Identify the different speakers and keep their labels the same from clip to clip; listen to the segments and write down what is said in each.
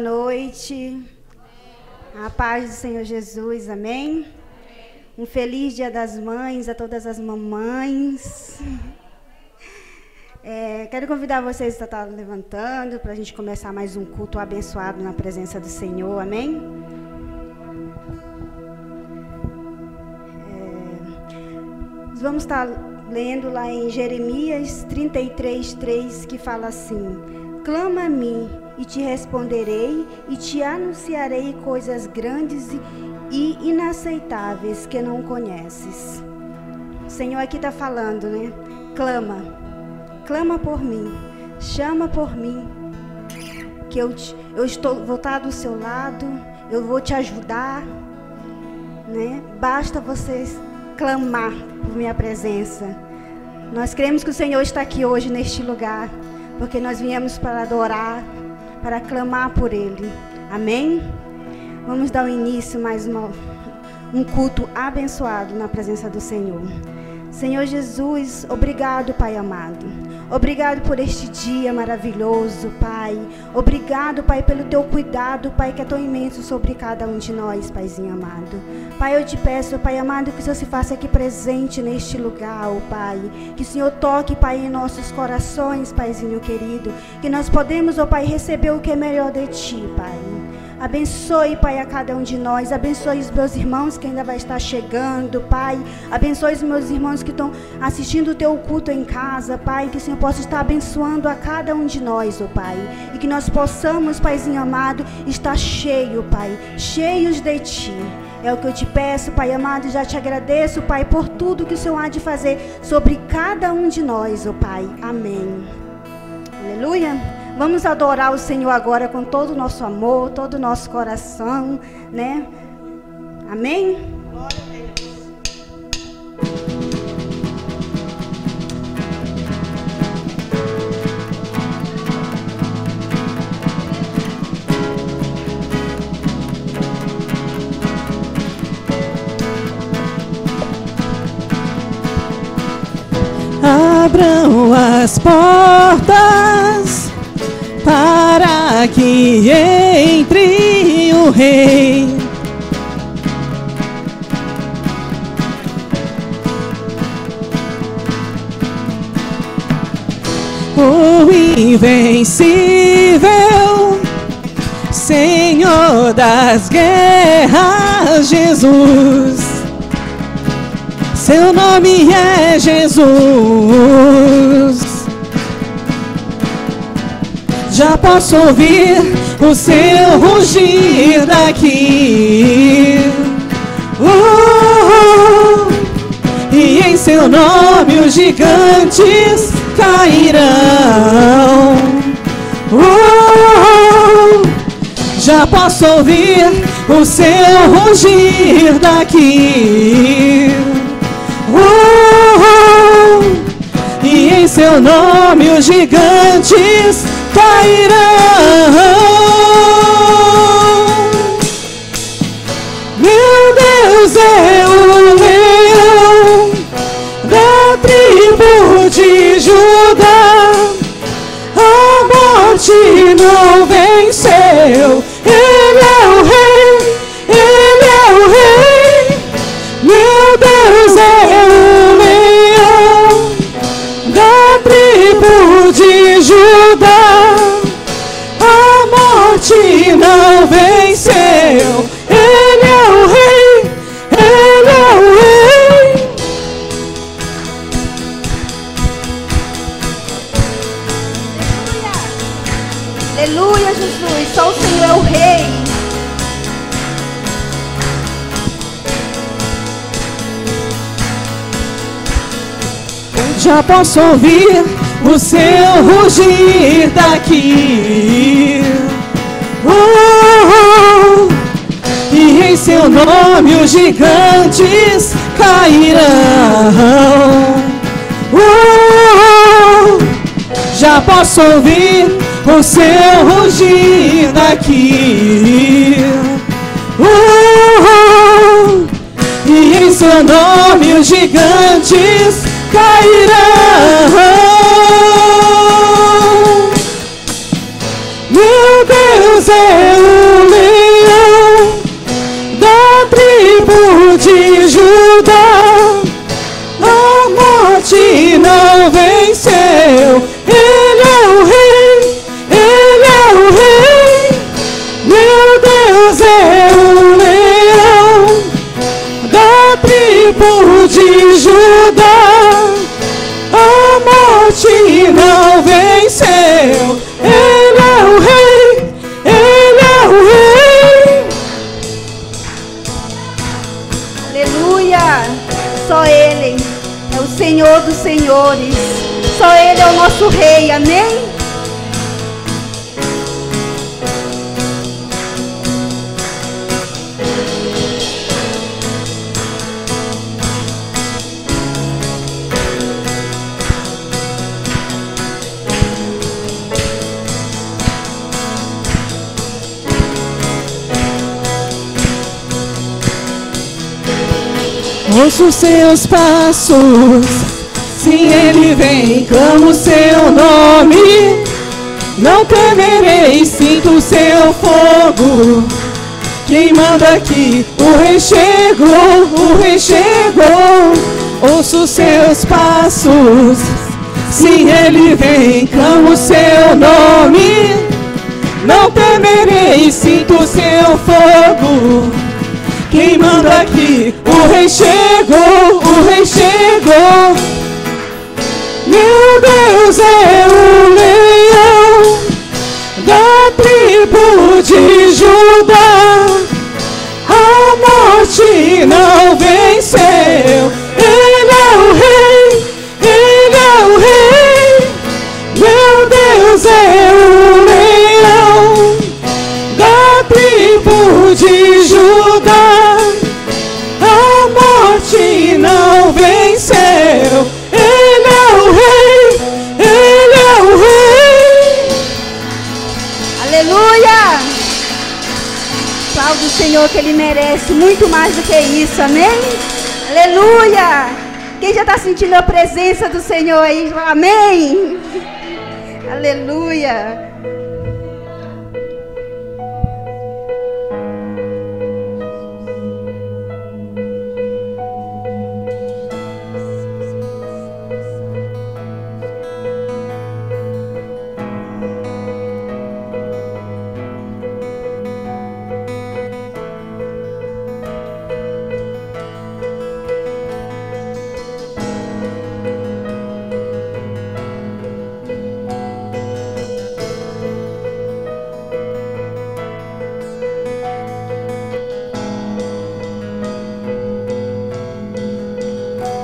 Speaker 1: Boa noite, a paz do Senhor Jesus, amém? Um feliz Dia das Mães a todas as mamães. Quero convidar vocês a estar levantando para a gente começar mais um culto abençoado na presença do Senhor, amém? Nós vamos estar lendo lá em Jeremias 33:3, que fala assim: clama a mim e te responderei e te anunciarei coisas grandes e inaceitáveis que não conheces. O Senhor aqui está falando, né? Clama por mim, chama por mim, que eu vou estar do seu lado, eu vou te ajudar, né? Basta vocês clamar por minha presença. Nós cremos que o Senhor está aqui hoje neste lugar, porque nós viemos para adorar, para clamar por Ele. Amém? Vamos dar o início mais um culto abençoado na presença do Senhor. Senhor Jesus, obrigado, Pai amado. Obrigado por este dia maravilhoso, Pai. Obrigado, Pai, pelo teu cuidado, Pai, que é tão imenso sobre cada um de nós, Paizinho amado. Pai, eu te peço, Pai amado, que o Senhor se faça aqui presente neste lugar, oh, Pai. Que o Senhor toque, Pai, em nossos corações, Paizinho querido. Que nós podemos, oh, Pai, receber o que é melhor de Ti, Pai. Abençoe, Pai, a cada um de nós. Abençoe os meus irmãos que ainda vai estar chegando, Pai. Abençoe os meus irmãos que estão assistindo o teu culto em casa, Pai. Que o Senhor possa estar abençoando a cada um de nós, oh Pai. E que nós possamos, Paizinho amado, estar cheio, Pai. Cheios de Ti. É o que eu te peço, Pai amado. E já te agradeço, Pai, por tudo que o Senhor há de fazer sobre cada um de nós, oh Pai. Amém. Aleluia. Vamos adorar o Senhor agora com todo o nosso amor, todo o nosso coração, né? Amém? Glória a
Speaker 2: Deus. Abram as portas para que entre o Rei. O invencível Senhor das guerras, Jesus. Seu nome é Jesus. Já posso ouvir o seu rugir daqui. E em seu nome os gigantes cairão. Já posso ouvir o seu rugir daqui. E em seu nome os gigantes cairão. Meu Deus é o leão da tribo de Judá. A morte não venceu. Ele é o rei, ele é o rei. Meu Deus é o leão da tribo de Judá. A morte não venceu. Ele é o rei, ele é o rei.
Speaker 1: Aleluia, Jesus. Só o Senhor é o Rei.
Speaker 2: Já posso ouvir o seu rugir daqui. E em seu nome os gigantes cairão. Já posso ouvir o seu rugir daqui. E em seu nome os gigantes cairão. Meu Deus é Judá, a morte não venceu. Ele é o rei, ele é o rei. Meu Deus é o leão da tribo de Judá, a morte não venceu. Ele é o rei, ele é o rei.
Speaker 1: Aleluia! Só Ele é o Senhor dos senhores. Só Ele é o nosso rei, amém?
Speaker 2: Ouço os seus passos, sim, Ele vem, clamo o seu nome. Não temerei, sinto o seu fogo. Quem manda aqui? O rei chegou, o rei chegou. Ouço os seus passos, sim, Ele vem, clamo o seu nome. Não temerei, sinto o seu fogo. Quem manda aqui? O rei chegou, o rei chegou. Meu Deus é o leão da tribo de Judá, a morte não venceu. Ele é o rei, ele é o rei. Meu Deus é o leão da tribo de Judá, a morte não venceu. Ele é o rei, ele é o rei.
Speaker 1: Aleluia! Aplauda o Senhor, que Ele merece muito mais do que isso, amém? Aleluia! Quem já está sentindo a presença do Senhor aí, amém? Aleluia!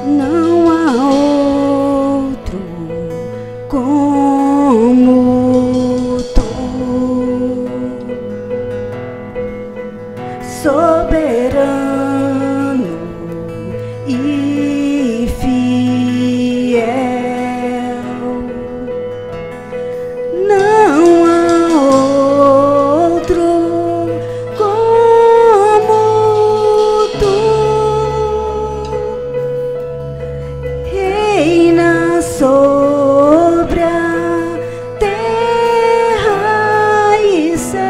Speaker 1: Não há outro como tu, soberano e fiel. Não há outro como tu. Reina sobre a terra e céus.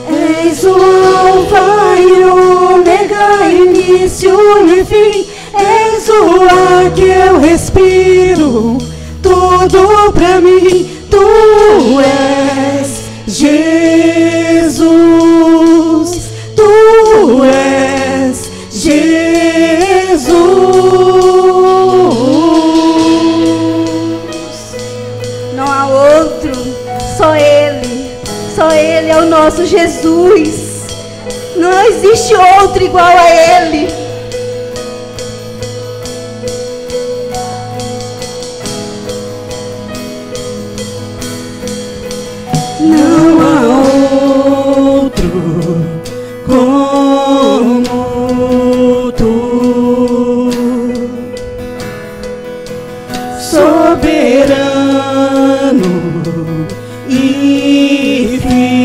Speaker 1: És o Alfa e Ômega, início e fim. És o ar que eu respiro, tudo pra mim. Tu és Jesus, tu és Jesus. Não há outro, só Ele é o nosso Jesus. Não existe outro igual a Ele. Não há outro como tu, soberano e fiel.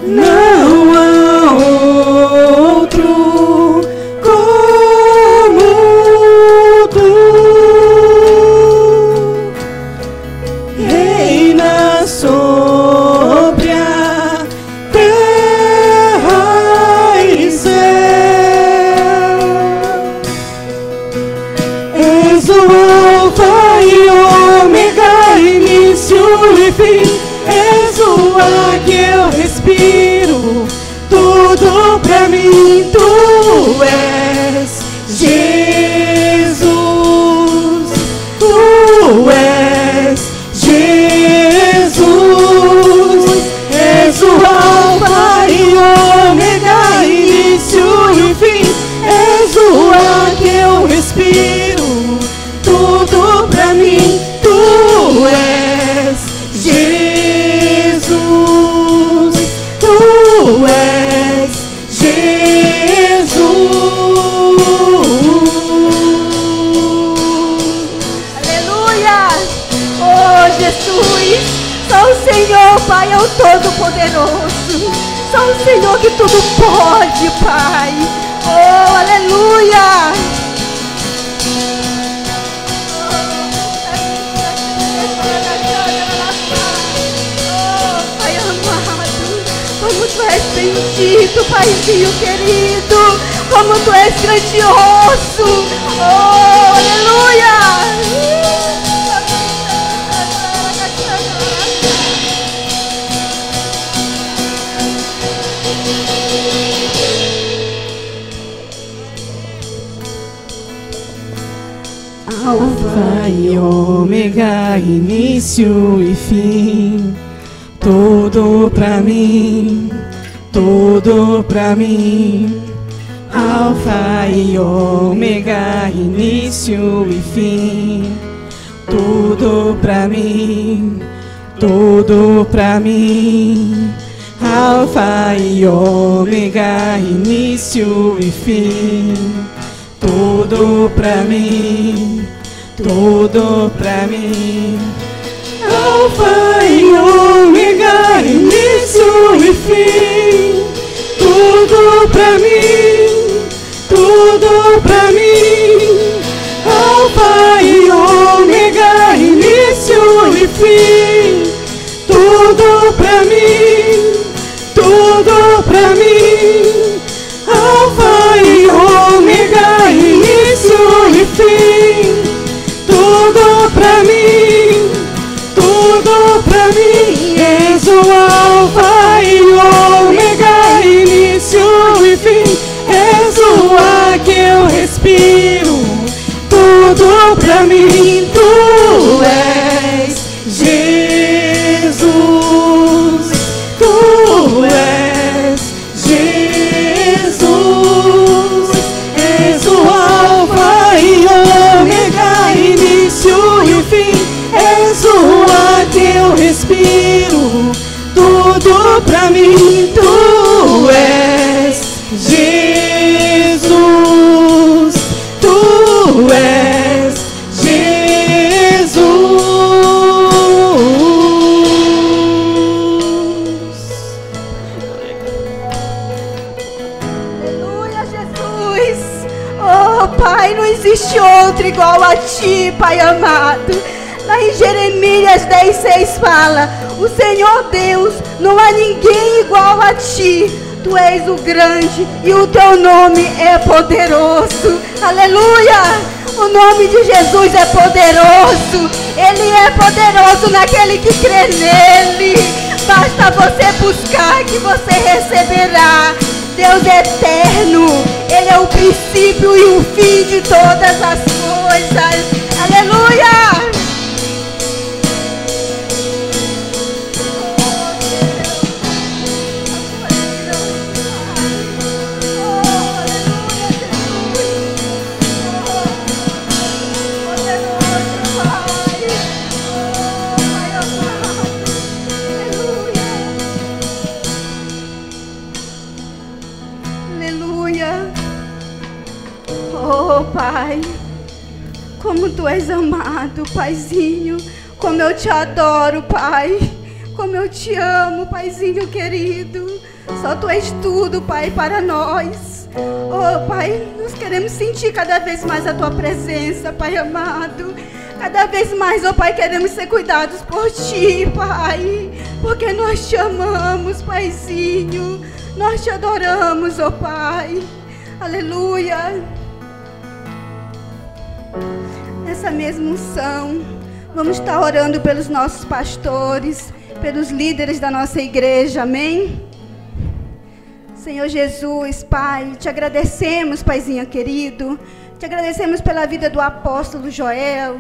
Speaker 1: Não
Speaker 2: fim. És o ar que eu respiro, tudo pra mim tu és, Jesus. Tu és, Jesus. És o Alfa e Ômega, início e fim. És o ar que eu respiro, tudo pra mim tu és, Jesus. Tu és, Jesus.
Speaker 1: Aleluia! Oh, Jesus! Só o Senhor, Pai, é o Todo-Poderoso. Só o Senhor que tudo pode, Pai. Oh, aleluia! Oh, Pai amado, como tu és bendito, Paizinho querido, como tu és grandioso. Oh, aleluia!
Speaker 2: Alfa e Ômega, início e fim. Tudo pra mim, tudo pra mim. Alfa e Ômega, início e fim. Tudo pra mim, tudo pra mim. Alfa e Ômega, início e fim. Tudo pra mim, tudo pra mim. Alfa e Ômega, início e fim. Tudo pra mim, tudo pra mim. Alfa e Ômega, início e fim. Tudo pra mim, tudo pra mim. Alfa e Ômega, início e fim. Tudo pra mim, tudo pra mim. És o Alfa e Ômega, início e fim. És o ar que eu respiro, tudo pra mim tu és, Jesus. Tu és, Jesus. És o Alfa e Ômega, início e fim. És o ar que eu respiro, tudo pra mim tu és, Jesus. Tu és, Jesus.
Speaker 1: Aleluia, Jesus. Oh, Pai, não existe outro igual a Ti, Pai amado. Lá em Jeremias 10:6 fala: o Senhor Deus, não há ninguém igual a Ti. Tu és o grande e o Teu nome é poderoso. Aleluia! O nome de Jesus é poderoso. Ele é poderoso naquele que crê nele. Basta você buscar que você receberá. Deus é eterno. Ele é o princípio e o fim de todas as coisas. Aleluia! Oh, Pai, como Tu és amado, Paizinho, como eu Te adoro, Pai, como eu Te amo, Paizinho querido. Só Tu és tudo, Pai, para nós. Oh, Pai, nós queremos sentir cada vez mais a Tua presença, Pai amado. Cada vez mais, oh Pai, queremos ser cuidados por Ti, Pai, porque nós Te amamos, Paizinho. Nós Te adoramos, oh Pai. Aleluia. Nessa mesma unção, Vamos estar orando pelos nossos pastores, pelos líderes da nossa igreja, amém? Senhor Jesus, Pai, te agradecemos, Paizinho querido, te agradecemos pela vida do apóstolo Joel,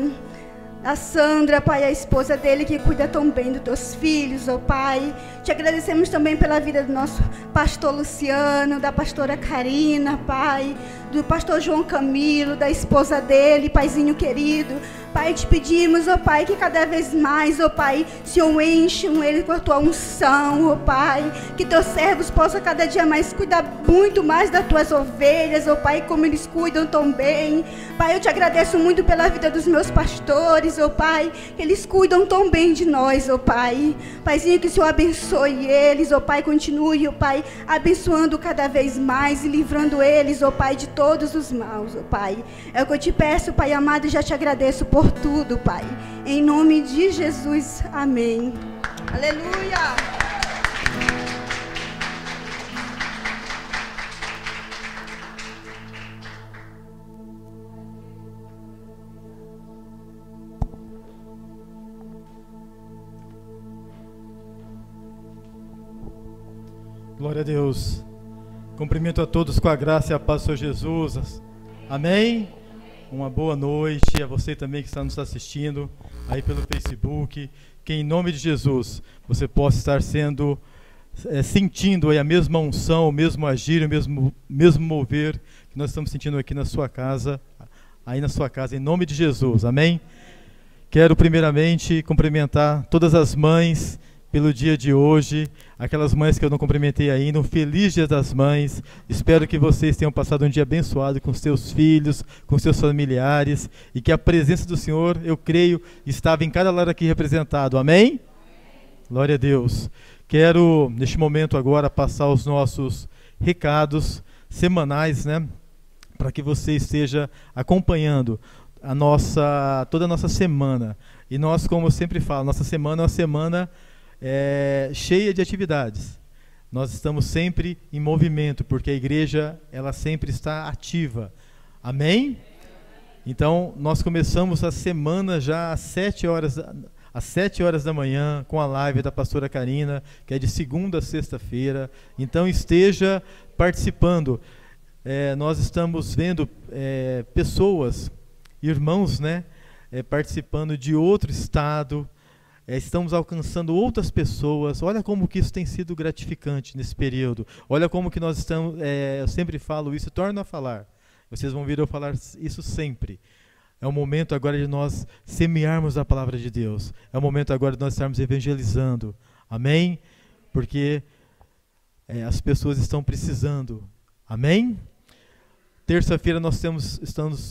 Speaker 1: a Sandra, Pai, a esposa dele que cuida tão bem dos teus filhos, ó Pai. Te agradecemos também pela vida do nosso pastor Luciano, da pastora Karina, Pai, do pastor João Camilo, da esposa dele, Paizinho querido. Pai, te pedimos, ó Pai, que cada vez mais, ó Pai, Senhor, encham ele com a tua unção, ó Pai, que teus servos possam cada dia mais cuidar muito mais das tuas ovelhas, ó Pai, como eles cuidam tão bem. Pai, eu te agradeço muito pela vida dos meus pastores, ó Pai, que eles cuidam tão bem de nós, ó Pai. Paizinho, que o Senhor abençoe eles, ó Pai, continue, ó Pai, abençoando cada vez mais e livrando eles, ó Pai, de todos os maus, ó Pai. É o que eu te peço, Pai amado, e já te agradeço por tudo, Pai. Em nome de Jesus, amém. Aleluia!
Speaker 3: Glória a Deus. Cumprimento a todos com a graça e a paz do Senhor Jesus. Amém? Uma boa noite a você também que está nos assistindo aí pelo Facebook. Que em nome de Jesus você possa estar sentindo aí a mesma unção, o mesmo agir, o mesmo mover que nós estamos sentindo aqui na sua casa, em nome de Jesus. Amém? Quero primeiramente cumprimentar todas as mães pelo dia de hoje, aquelas mães que eu não cumprimentei ainda, um feliz Dia das Mães. Espero que vocês tenham passado um dia abençoado com seus filhos, com seus familiares, e que a presença do Senhor, eu creio, estava em cada lar aqui representado. Amém? Glória a Deus. Quero, neste momento agora, passar os nossos recados semanais, né, para que você esteja acompanhando toda a nossa semana. E nós, como eu sempre falo, nossa semana é uma semana cheia de atividades. Nós estamos sempre em movimento, porque a igreja, ela sempre está ativa. Amém? Então, nós começamos a semana já às 7 horas da manhã, com a live da pastora Karina, que é de segunda a sexta-feira. Então, esteja participando. Nós estamos vendo pessoas, irmãos, né, participando de outro estado. Estamos alcançando outras pessoas. Olha como que isso tem sido gratificante nesse período. Olha como que nós estamos, eu sempre falo isso, torno a falar. Vocês vão ouvir eu falar isso sempre. É o momento agora de nós semearmos a palavra de Deus. É o momento agora de nós estarmos evangelizando. Amém? Porque as pessoas estão precisando. Amém? Terça-feira nós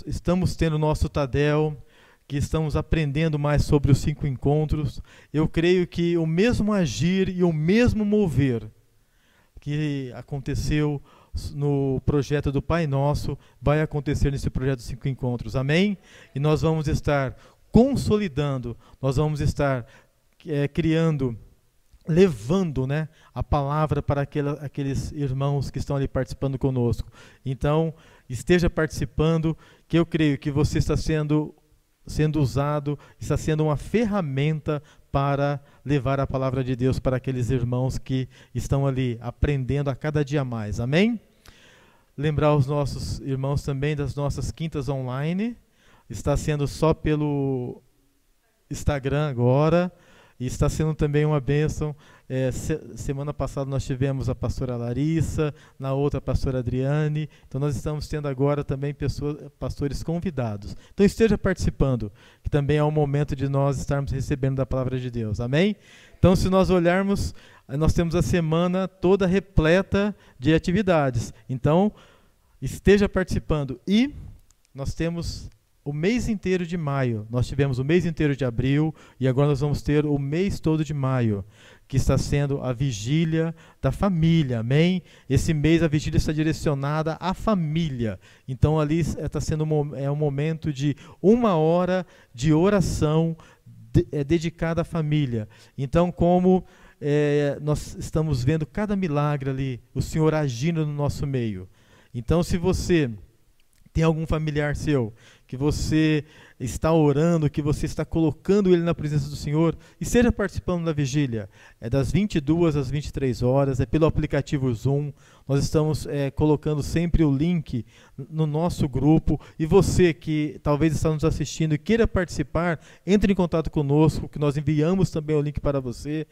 Speaker 3: estamos tendo o nosso Tadel, que estamos aprendendo mais sobre os 5 encontros. Eu creio que o mesmo agir e o mesmo mover que aconteceu no projeto do Pai Nosso vai acontecer nesse projeto dos 5 encontros. Amém? E nós vamos estar consolidando, nós vamos estar criando, levando, né, a palavra para aqueles irmãos que estão ali participando conosco. Então, esteja participando, que eu creio que você está sendo usado, está sendo uma ferramenta para levar a palavra de Deus para aqueles irmãos que estão ali aprendendo a cada dia mais. Amém? Lembrar os nossos irmãos também das nossas quintas online. Está sendo só pelo Instagram agora, e está sendo também uma bênção. Semana passada nós tivemos a pastora Larissa, na outra a pastora Adriane. Então nós estamos tendo agora também pastores convidados. Então esteja participando, que também é um momento de nós estarmos recebendo da palavra de Deus. Amém? Então, se nós olharmos, nós temos a semana toda repleta de atividades. Então, esteja participando. E nós temos o mês inteiro de maio. Nós tivemos o mês inteiro de abril e agora nós vamos ter o mês todo de maio, que está sendo a vigília da família. Amém? Esse mês a vigília está direcionada à família. Então ali está sendo um momento de 1 hora de oração dedicada à família. Então, como nós estamos vendo cada milagre ali, o Senhor agindo no nosso meio. Então, se você tem algum familiar seu que você está orando, que você está colocando ele na presença do Senhor, e esteja participando da vigília. É das 22 às 23 horas, é pelo aplicativo Zoom. Nós estamos colocando sempre o link no nosso grupo, e você que talvez está nos assistindo e queira participar, entre em contato conosco, que nós enviamos também o link para você.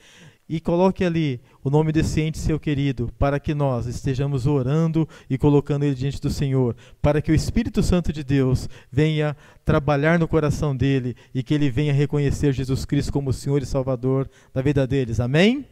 Speaker 3: E coloque ali o nome desse ente seu querido, para que nós estejamos orando e colocando ele diante do Senhor, para que o Espírito Santo de Deus venha trabalhar no coração dele e que ele venha reconhecer Jesus Cristo como Senhor e Salvador da vida deles. Amém?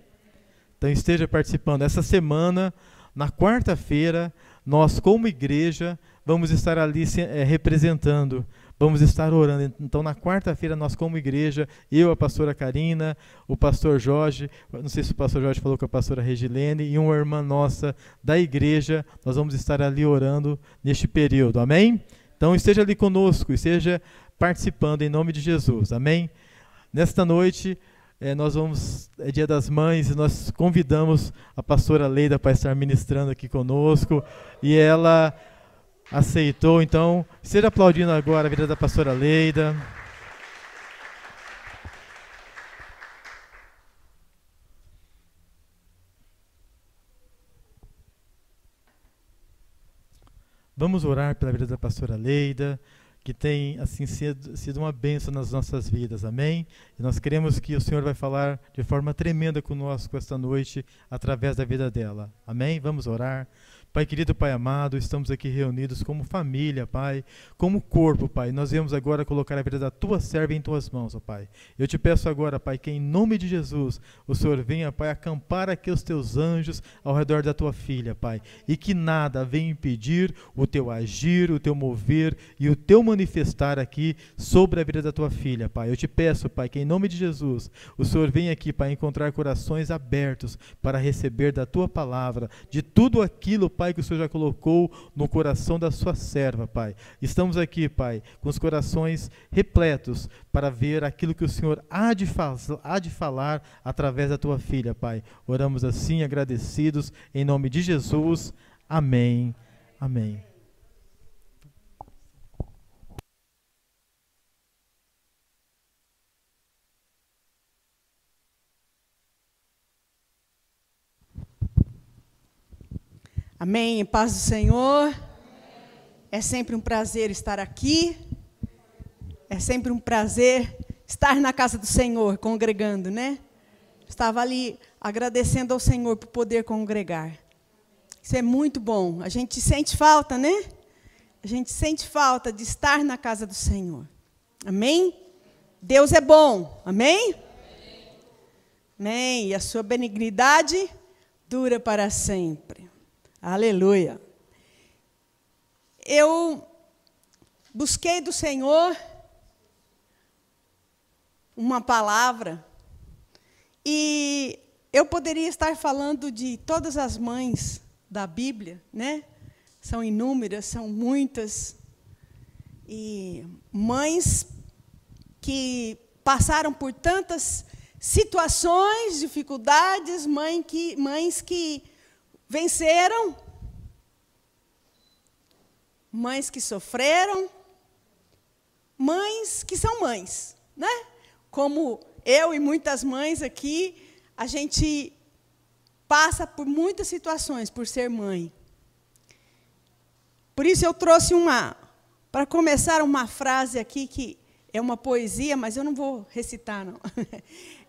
Speaker 3: Então esteja participando. Essa semana, na quarta-feira, nós como igreja vamos estar ali representando. Vamos estar orando. Então, na quarta-feira, nós como igreja, eu, a pastora Karina, o pastor Jorge, não sei se o pastor Jorge falou com a pastora Regilene, e uma irmã nossa da igreja, nós vamos estar ali orando neste período. Amém? Então, esteja ali conosco, esteja participando em nome de Jesus. Amém? Nesta noite, é Dia das Mães, e nós convidamos a pastora Leida para estar ministrando aqui conosco, e ela aceitou. Então, esteja aplaudindo agora a vida da pastora Leida. Vamos orar pela vida da pastora Leida, que tem assim sido uma bênção nas nossas vidas, amém? E nós queremos que o Senhor vai falar de forma tremenda conosco esta noite, através da vida dela, amém? Vamos orar. Pai querido, Pai amado, estamos aqui reunidos como família, Pai, como corpo, Pai. Nós viemos agora colocar a vida da Tua serva em Tuas mãos, ó Pai. Eu te peço agora, Pai, que em nome de Jesus, o Senhor venha, Pai, acampar aqui os Teus anjos ao redor da Tua filha, Pai. E que nada venha impedir o Teu agir, o Teu mover e o Teu manifestar aqui sobre a vida da Tua filha, Pai. Eu te peço, Pai, que em nome de Jesus, o Senhor venha aqui, Pai, encontrar corações abertos para receber da Tua palavra, de tudo aquilo, Pai, que o Senhor já colocou no coração da sua serva, Pai. Estamos aqui, Pai, com os corações repletos para ver aquilo que o Senhor há de falar através da Tua filha, Pai. Oramos assim, agradecidos, em nome de Jesus. Amém. Amém.
Speaker 2: Amém, em paz do Senhor. É sempre um prazer estar aqui. É sempre um prazer estar na casa do Senhor, congregando, né? Estava ali agradecendo ao Senhor por poder congregar. Isso é muito bom. A gente sente falta, né? A gente sente falta de estar na casa do Senhor. Amém? Deus é bom. Amém? Amém. E a sua benignidade dura para sempre. Aleluia. Eu busquei do Senhor uma palavra, e eu poderia estar falando de todas as mães da Bíblia, né? São inúmeras, são muitas, e mães que passaram por tantas situações, dificuldades, mães que venceram, mães que sofreram, mães que são mães, né? Como eu e muitas mães aqui, a gente passa por muitas situações por ser mãe. Por isso eu trouxe para começar, uma frase aqui que é uma poesia, mas eu não vou recitar, não.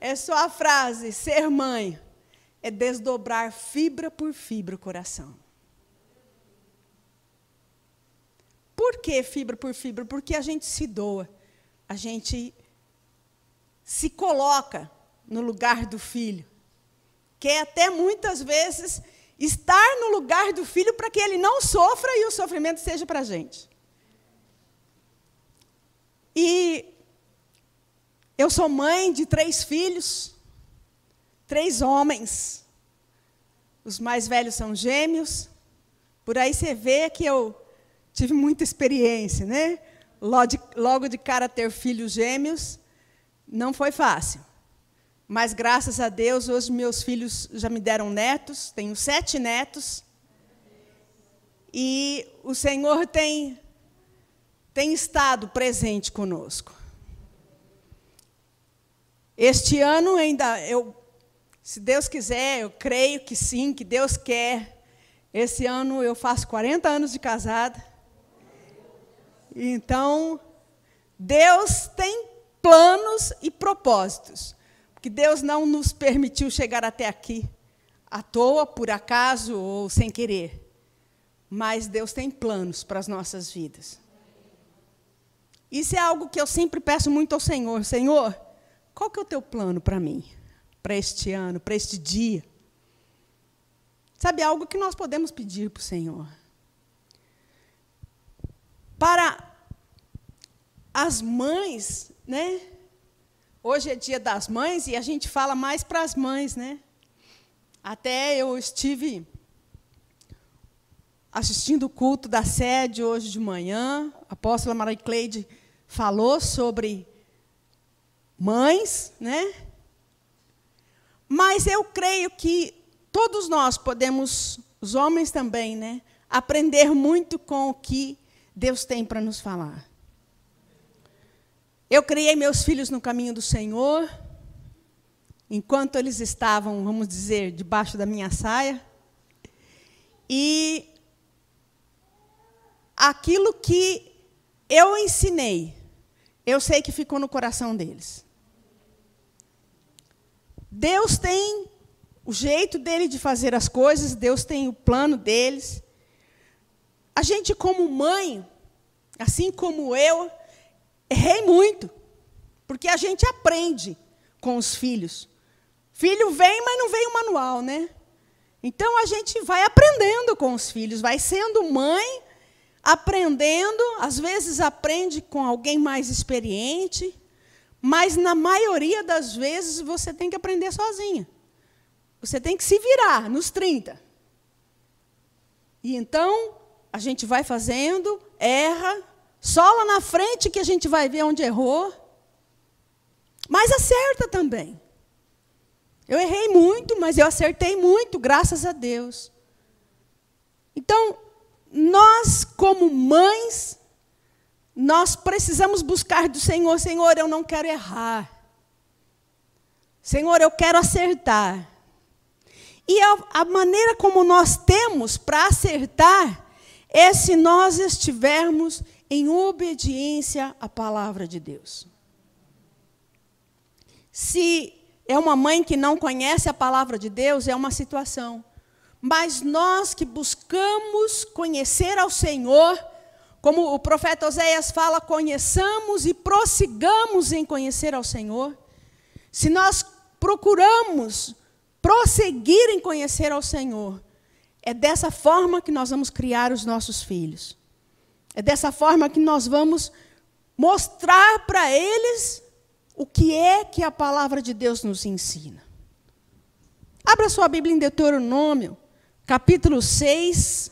Speaker 2: É só a frase: ser mãe é desdobrar fibra por fibra o coração. Por que fibra por fibra? Porque a gente se doa, a gente se coloca no lugar do filho. Quer até muitas vezes estar no lugar do filho para que ele não sofra e o sofrimento seja para a gente. E eu sou mãe de 3 filhos, 3 homens. Os mais velhos são gêmeos. Por aí você vê que eu tive muita experiência, né? Logo de cara ter filhos gêmeos não foi fácil. Mas, graças a Deus, hoje meus filhos já me deram netos. Tenho 7 netos. E o Senhor tem tem estado presente conosco. Este ano ainda, se Deus quiser, eu creio que sim, que Deus quer. Esse ano eu faço 40 anos de casada. Então, Deus tem planos e propósitos. Porque Deus não nos permitiu chegar até aqui à toa, por acaso ou sem querer. Mas Deus tem planos para as nossas vidas. Isso é algo que eu sempre peço muito ao Senhor. Senhor, qual que é o teu plano para mim? Para este ano, para este dia? Sabe, algo que nós podemos pedir para o Senhor. Para as mães, né? Hoje é dia das mães e a gente fala mais para as mães, né? Até eu estive assistindo o culto da sede hoje de manhã. A apóstola Maria Cleide falou sobre mães, né? Mas eu creio que todos nós podemos, os homens também, né? Aprender muito com o que Deus tem para nos falar. Eu criei meus filhos no caminho do Senhor, enquanto eles estavam, vamos dizer, debaixo da minha saia. E aquilo que eu ensinei, eu sei que ficou no coração deles. Deus tem o jeito dele de fazer as coisas, Deus tem o plano deles. A gente, como mãe, assim como eu, errei muito, porque a gente aprende com os filhos. Filho vem, mas não vem o manual, né? Então, a gente vai aprendendo com os filhos, vai sendo mãe, aprendendo, às vezes aprende com alguém mais experiente, mas, na maioria das vezes, você tem que aprender sozinha. Você tem que se virar nos 30. E, então, a gente vai fazendo, erra, só lá na frente que a gente vai ver onde errou, mas acerta também. Eu errei muito, mas eu acertei muito, graças a Deus. Então, nós, como mães, nós precisamos buscar do Senhor. Senhor, eu não quero errar. Senhor, eu quero acertar. E a maneira como nós temos para acertar é se nós estivermos em obediência à palavra de Deus. Se é uma mãe que não conhece a palavra de Deus, é uma situação. Mas nós que buscamos conhecer ao Senhor, como o profeta Oséias fala, conheçamos e prossigamos em conhecer ao Senhor. Se nós procuramos prosseguir em conhecer ao Senhor, é dessa forma que nós vamos criar os nossos filhos. É dessa forma que nós vamos mostrar para eles o que é que a palavra de Deus nos ensina. Abra sua Bíblia em Deuteronômio, capítulo 6.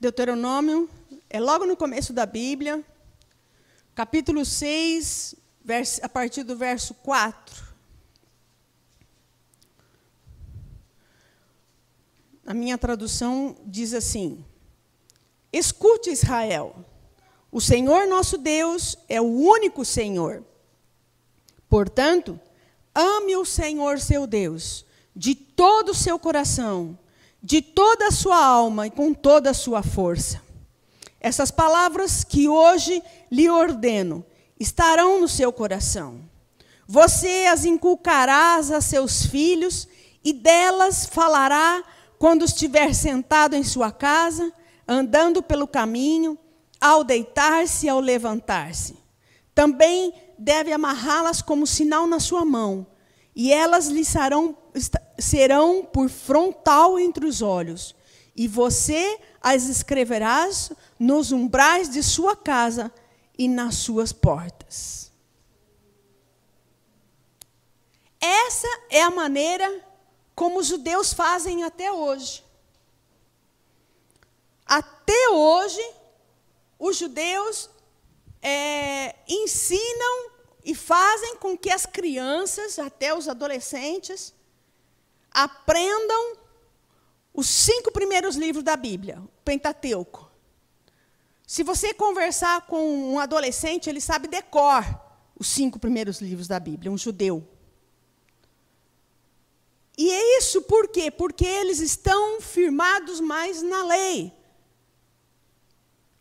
Speaker 2: Deuteronômio, é logo no começo da Bíblia, capítulo 6, a partir do verso 4. A minha tradução diz assim: escute, Israel, o Senhor nosso Deus é o único Senhor. Portanto, ame o Senhor seu Deus de todo o seu coração, de toda a sua alma e com toda a sua força. Essas palavras que hoje lhe ordeno estarão no seu coração. Você as inculcarás a seus filhos e delas falará quando estiver sentado em sua casa, andando pelo caminho, ao deitar-se e ao levantar-se. Também deve amarrá-las como sinal na sua mão, e elas lhe serão por frontal entre os olhos, e você as escreverás nos umbrais de sua casa e nas suas portas. Essa é a maneira como os judeus fazem até hoje. Até hoje, os judeus ensinam e fazem com que as crianças, até os adolescentes, aprendam os 5 primeiros livros da Bíblia, o Pentateuco. Se você conversar com um adolescente, ele sabe de cor os 5 primeiros livros da Bíblia, um judeu. E é isso por quê? Porque eles estão firmados mais na lei.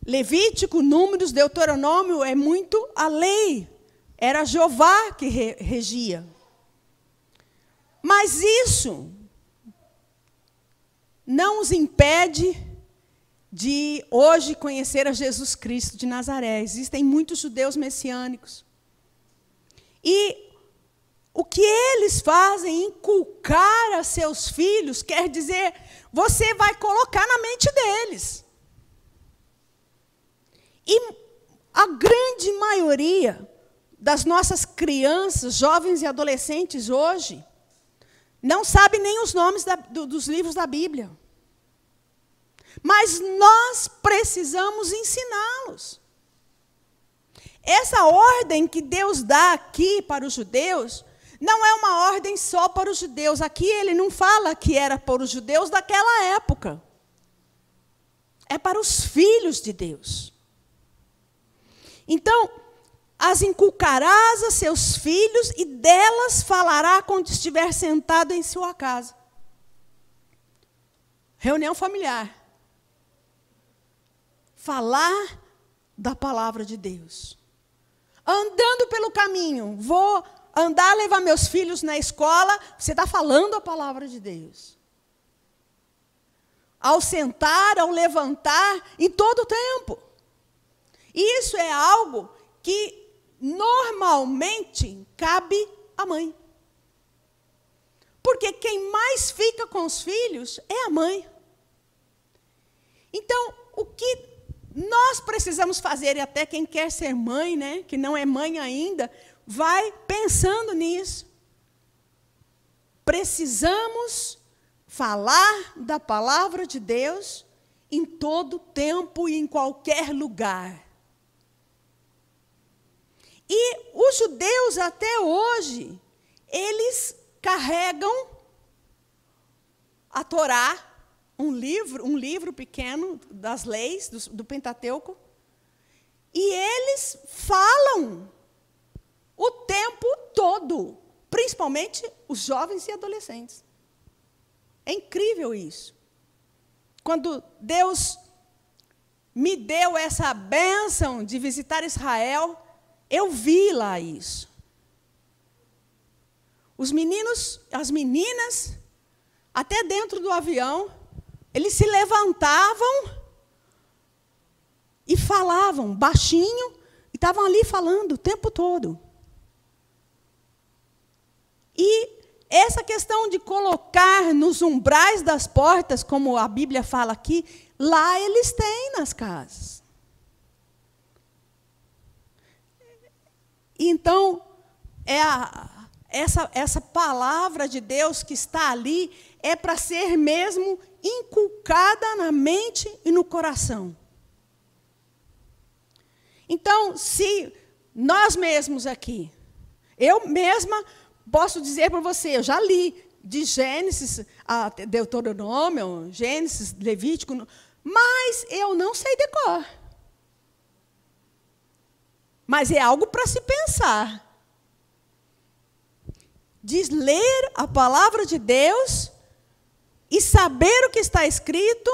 Speaker 2: Levítico, Números, Deuteronômio é muito a lei. Era Jeová que regia. Mas isso não os impede de hoje conhecer a Jesus Cristo de Nazaré. Existem muitos judeus messiânicos. E o que eles fazem, inculcar a seus filhos, quer dizer, você vai colocar na mente deles. E a grande maioria das nossas crianças, jovens e adolescentes hoje, não sabe nem os nomes dos livros da Bíblia. Mas nós precisamos ensiná-los. Essa ordem que Deus dá aqui para os judeus, não é uma ordem só para os judeus. Aqui ele não fala que era para os judeus daquela época. É para os filhos de Deus. Então, as inculcarás a seus filhos e delas falará quando estiver sentado em sua casa. Reunião familiar. Falar da palavra de Deus. Andando pelo caminho, vou andar, levar meus filhos na escola, você está falando a palavra de Deus. Ao sentar, ao levantar, em todo o tempo. Isso é algo que normalmente cabe à mãe. Porque quem mais fica com os filhos é a mãe. Então, o que nós precisamos fazer, e até quem quer ser mãe, né, que não é mãe ainda, vai pensando nisso. Precisamos falar da palavra de Deus em todo tempo e em qualquer lugar. E os judeus até hoje, eles carregam a Torá, um livro pequeno das leis, do Pentateuco, e eles falam o tempo todo, principalmente os jovens e adolescentes. É incrível isso. Quando Deus me deu essa bênção de visitar Israel, eu vi lá isso. Os meninos, as meninas, até dentro do avião, eles se levantavam e falavam baixinho, e estavam ali falando o tempo todo. E essa questão de colocar nos umbrais das portas, como a Bíblia fala aqui, lá eles têm nas casas. Então, essa palavra de Deus que está ali é para ser mesmo inculcada na mente e no coração. Então, se nós mesmos aqui, eu mesma posso dizer para você, eu já li de Gênesis a Deuteronômio, Gênesis, Levítico, mas eu não sei de cor. Mas é algo para se pensar. De ler a palavra de Deus e saber o que está escrito,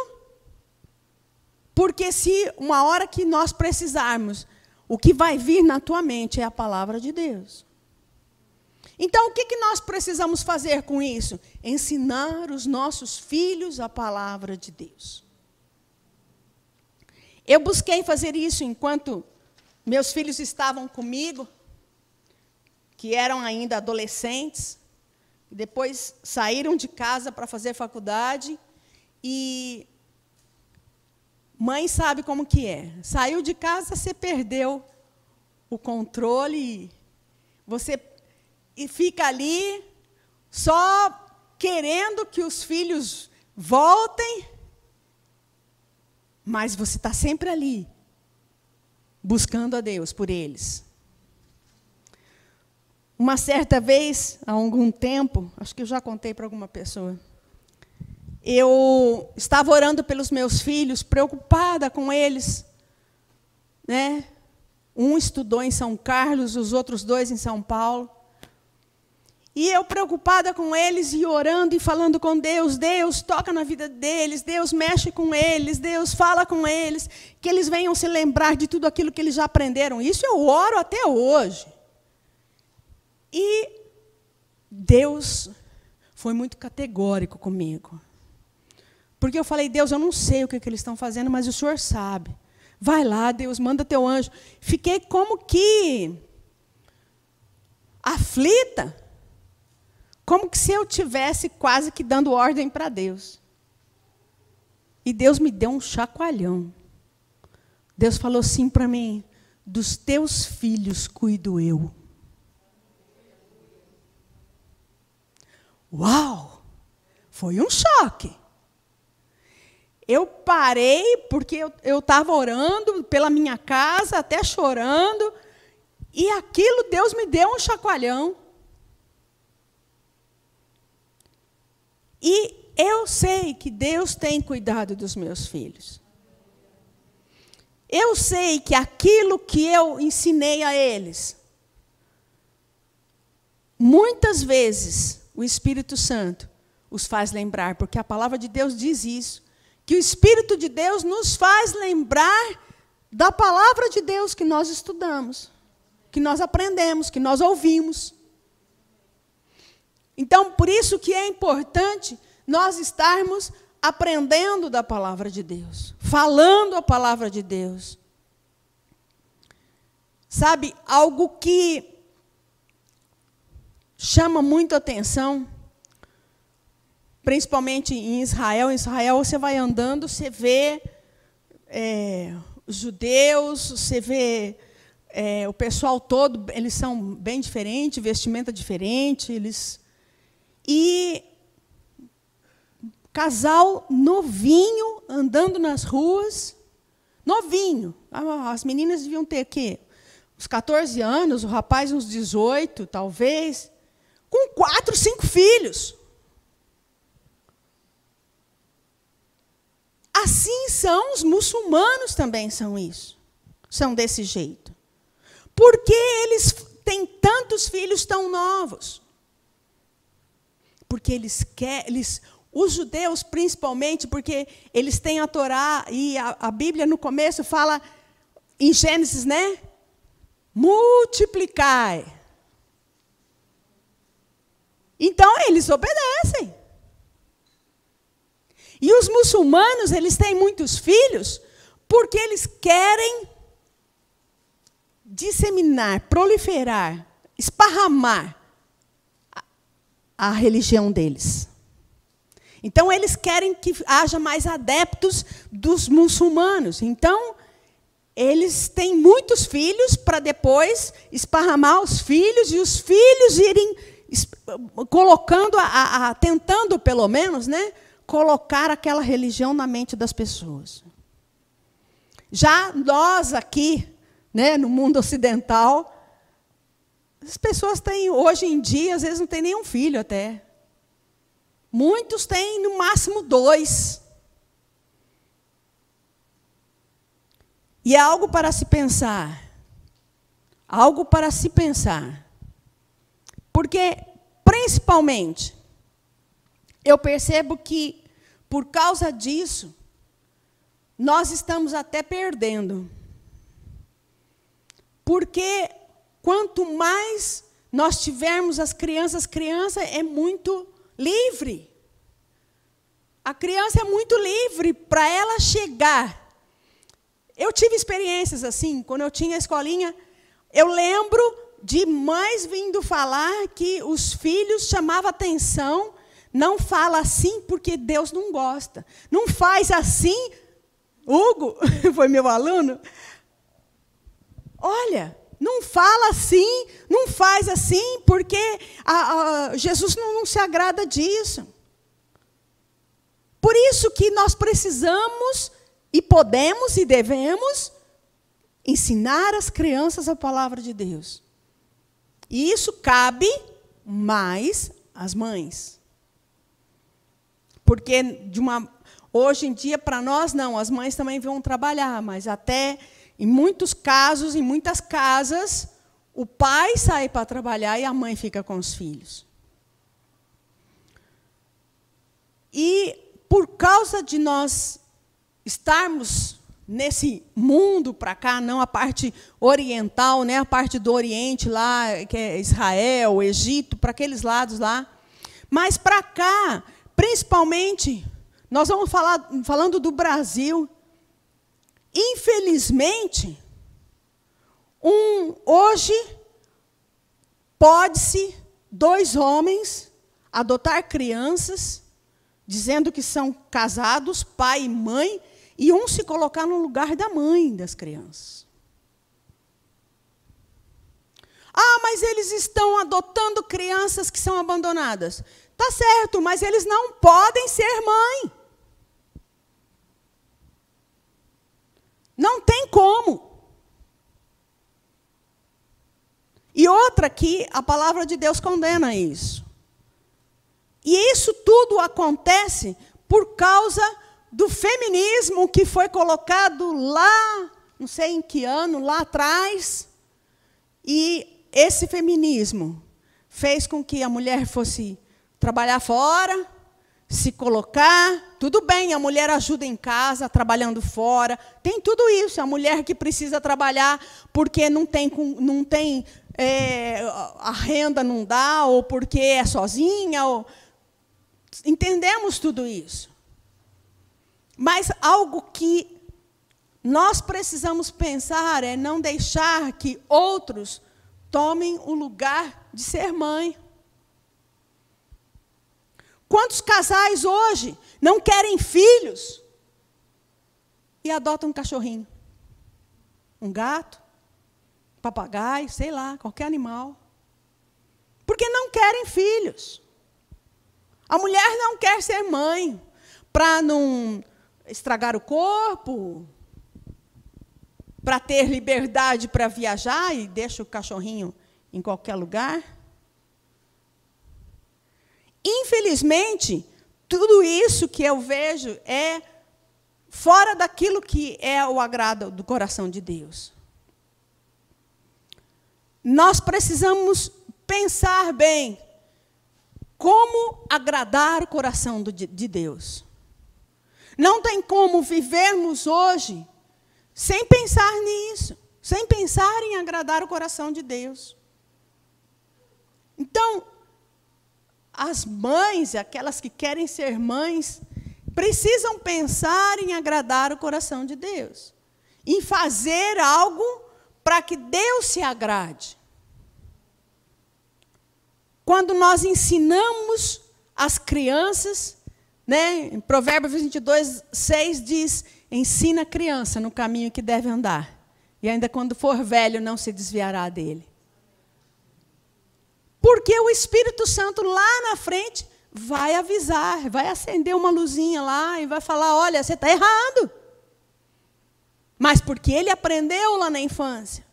Speaker 2: porque se uma hora que nós precisarmos, o que vai vir na tua mente é a palavra de Deus. Então, o que nós precisamos fazer com isso? Ensinar os nossos filhos a palavra de Deus. Eu busquei fazer isso enquanto meus filhos estavam comigo, que eram ainda adolescentes, depois saíram de casa para fazer faculdade, e mãe sabe como que é. Saiu de casa, você perdeu o controle, você fica ali só querendo que os filhos voltem, mas você está sempre ali, buscando a Deus por eles. Uma certa vez, há algum tempo, acho que eu já contei para alguma pessoa, eu estava orando pelos meus filhos, preocupada com eles, né? Um estudou em São Carlos, os outros 2 em São Paulo. E eu preocupada com eles e orando e falando com Deus. Deus, toca na vida deles. Deus, mexe com eles. Deus, fala com eles. Que eles venham se lembrar de tudo aquilo que eles já aprenderam. Isso eu oro até hoje. E Deus foi muito categórico comigo. Porque eu falei, Deus, eu não sei o que eles estão fazendo, mas o Senhor sabe. Vai lá, Deus, manda teu anjo. Fiquei como que aflita. Como que se eu tivesse quase que dando ordem para Deus. E Deus me deu um chacoalhão. Deus falou assim para mim, dos teus filhos cuido eu. Uau! Foi um choque. Eu parei, porque eu estava orando pela minha casa, até chorando, e aquilo Deus me deu um chacoalhão. E eu sei que Deus tem cuidado dos meus filhos. Eu sei que aquilo que eu ensinei a eles, muitas vezes o Espírito Santo os faz lembrar, porque a palavra de Deus diz isso, que o Espírito de Deus nos faz lembrar da palavra de Deus que nós estudamos, que nós aprendemos, que nós ouvimos. Então, por isso que é importante nós estarmos aprendendo da palavra de Deus, falando a palavra de Deus. Sabe, algo que chama muito a atenção, principalmente em Israel. Em Israel, você vai andando, você vê os judeus, você vê o pessoal todo, eles são bem diferentes, vestimenta diferente, E casal novinho, andando nas ruas, novinho. As meninas deviam ter, quê? Uns 14 anos, o rapaz uns 18, talvez, com 4, 5 filhos. Assim são os muçulmanos também, são isso. São desse jeito. Por que eles têm tantos filhos tão novos? Porque os judeus principalmente, porque eles têm a Torá, e a Bíblia no começo fala, em Gênesis, né? Multiplicai. Então, eles obedecem. E os muçulmanos, eles têm muitos filhos, porque eles querem disseminar, proliferar, esparramar a religião deles. Então, eles querem que haja mais adeptos dos muçulmanos. Então, eles têm muitos filhos para depois esparramar os filhos, e os filhos irem colocando, tentando, pelo menos, né, colocar aquela religião na mente das pessoas. Já nós aqui, né, no mundo ocidental, as pessoas têm, hoje em dia, às vezes não tem nenhum filho até. Muitos têm, no máximo, 2. E é algo para se pensar. Algo para se pensar. Porque, principalmente, eu percebo que, por causa disso, nós estamos até perdendo. Porque, quanto mais nós tivermos as crianças é muito livre. A criança é muito livre para ela chegar. Eu tive experiências assim, quando eu tinha a escolinha, eu lembro de mães vindo falar que os filhos chamavam atenção, não fala assim porque Deus não gosta. Não faz assim. Hugo, foi meu aluno. Olha, não fala assim, não faz assim, porque Jesus não se agrada disso. Por isso que nós precisamos, e podemos e devemos, ensinar as crianças a palavra de Deus. E isso cabe mais às mães. Porque hoje em dia, para nós, não, as mães também vão trabalhar, mas até em muitos casos, em muitas casas, o pai sai para trabalhar e a mãe fica com os filhos. E por causa de nós estarmos nesse mundo para cá, não a parte oriental, né, a parte do Oriente lá, que é Israel, Egito, para aqueles lados lá, mas para cá, principalmente, nós vamos falando do Brasil. Infelizmente, hoje pode-se 2 homens adotar crianças, dizendo que são casados, pai e mãe, e um se colocar no lugar da mãe das crianças. Ah, mas eles estão adotando crianças que são abandonadas. Tá certo, mas eles não podem ser mãe. Não tem como. E outra que a palavra de Deus condena isso. E isso tudo acontece por causa do feminismo que foi colocado lá, não sei em que ano, lá atrás. E esse feminismo fez com que a mulher fosse trabalhar fora, se colocar. Tudo bem, a mulher ajuda em casa, trabalhando fora. Tem tudo isso. A mulher que precisa trabalhar porque não tem a renda não dá, ou porque é sozinha. Entendemos tudo isso. Mas algo que nós precisamos pensar é não deixar que outros tomem o lugar de ser mãe. Quantos casais hoje não querem filhos e adotam um cachorrinho, um gato, um papagaio, sei lá, qualquer animal? Porque não querem filhos. A mulher não quer ser mãe para não estragar o corpo, para ter liberdade para viajar e deixa o cachorrinho em qualquer lugar. Infelizmente, tudo isso que eu vejo é fora daquilo que é o agrado do coração de Deus. Nós precisamos pensar bem como agradar o coração de Deus. Não tem como vivermos hoje sem pensar nisso, sem pensar em agradar o coração de Deus. Então, as mães, aquelas que querem ser mães, precisam pensar em agradar o coração de Deus, em fazer algo para que Deus se agrade. Quando nós ensinamos as crianças, né, em Provérbios 22:6 diz: ensina a criança no caminho que deve andar, e ainda quando for velho não se desviará dele. Porque o Espírito Santo lá na frente vai avisar, vai acender uma luzinha lá e vai falar: olha, você está errado. Mas porque ele aprendeu lá na infância.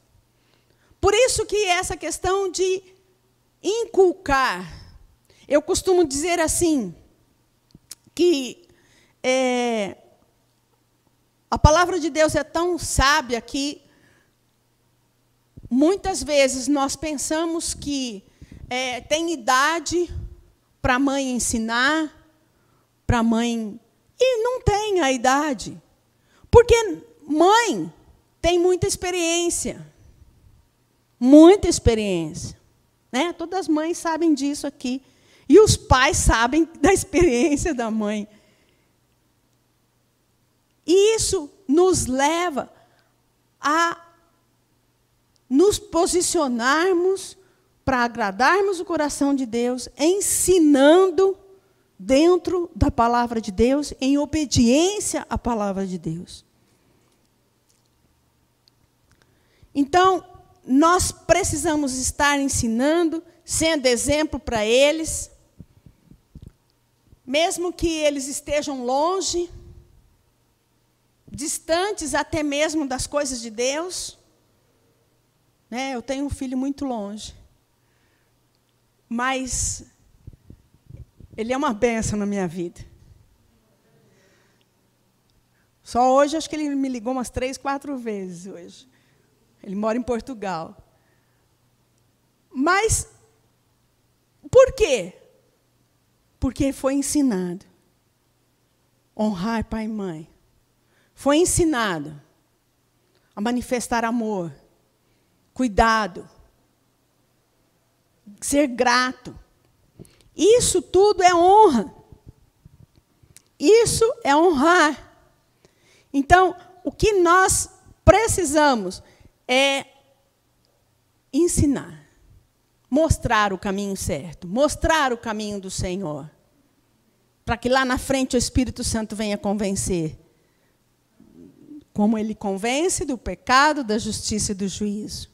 Speaker 2: Por isso que essa questão de inculcar, eu costumo dizer assim, que a palavra de Deus é tão sábia que muitas vezes nós pensamos que tem idade para a mãe ensinar, para a mãe... E não tem a idade. Porque mãe tem muita experiência. Muita experiência. Né? Todas as mães sabem disso aqui. E os pais sabem da experiência da mãe. E isso nos leva a nos posicionarmos para agradarmos o coração de Deus, ensinando dentro da palavra de Deus, em obediência à palavra de Deus. Então, nós precisamos estar ensinando, sendo exemplo para eles, mesmo que eles estejam longe, distantes até mesmo das coisas de Deus. Né? Eu tenho um filho muito longe. mas ele é uma bênção na minha vida. Só hoje, acho que ele me ligou umas 3, 4 vezes hoje. Ele mora em Portugal. Mas, por quê? Porque foi ensinado. Honrar pai e mãe. Foi ensinado a manifestar amor, cuidado, ser grato. Isso tudo é honra. Isso é honrar. Então, o que nós precisamos é ensinar, mostrar o caminho certo, mostrar o caminho do Senhor, para que lá na frente o Espírito Santo venha convencer. Como ele convence do pecado, da justiça e do juízo.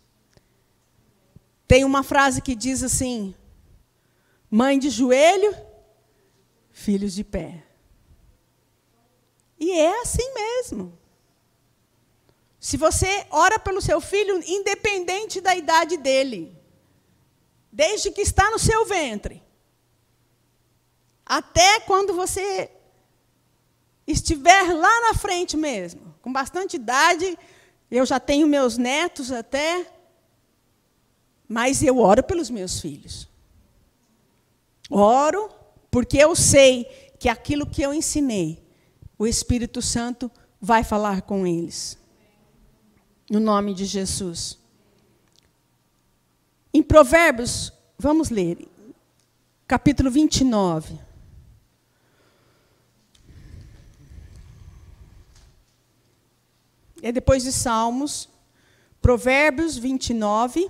Speaker 2: Tem uma frase que diz assim: mãe de joelho, filhos de pé. E é assim mesmo. Se você ora pelo seu filho, independente da idade dele, desde que está no seu ventre, até quando você estiver lá na frente mesmo, com bastante idade, eu já tenho meus netos até, mas eu oro pelos meus filhos. Oro porque eu sei que aquilo que eu ensinei, o Espírito Santo vai falar com eles. No nome de Jesus. Em Provérbios, vamos ler, capítulo 29. É depois de Salmos, Provérbios 29.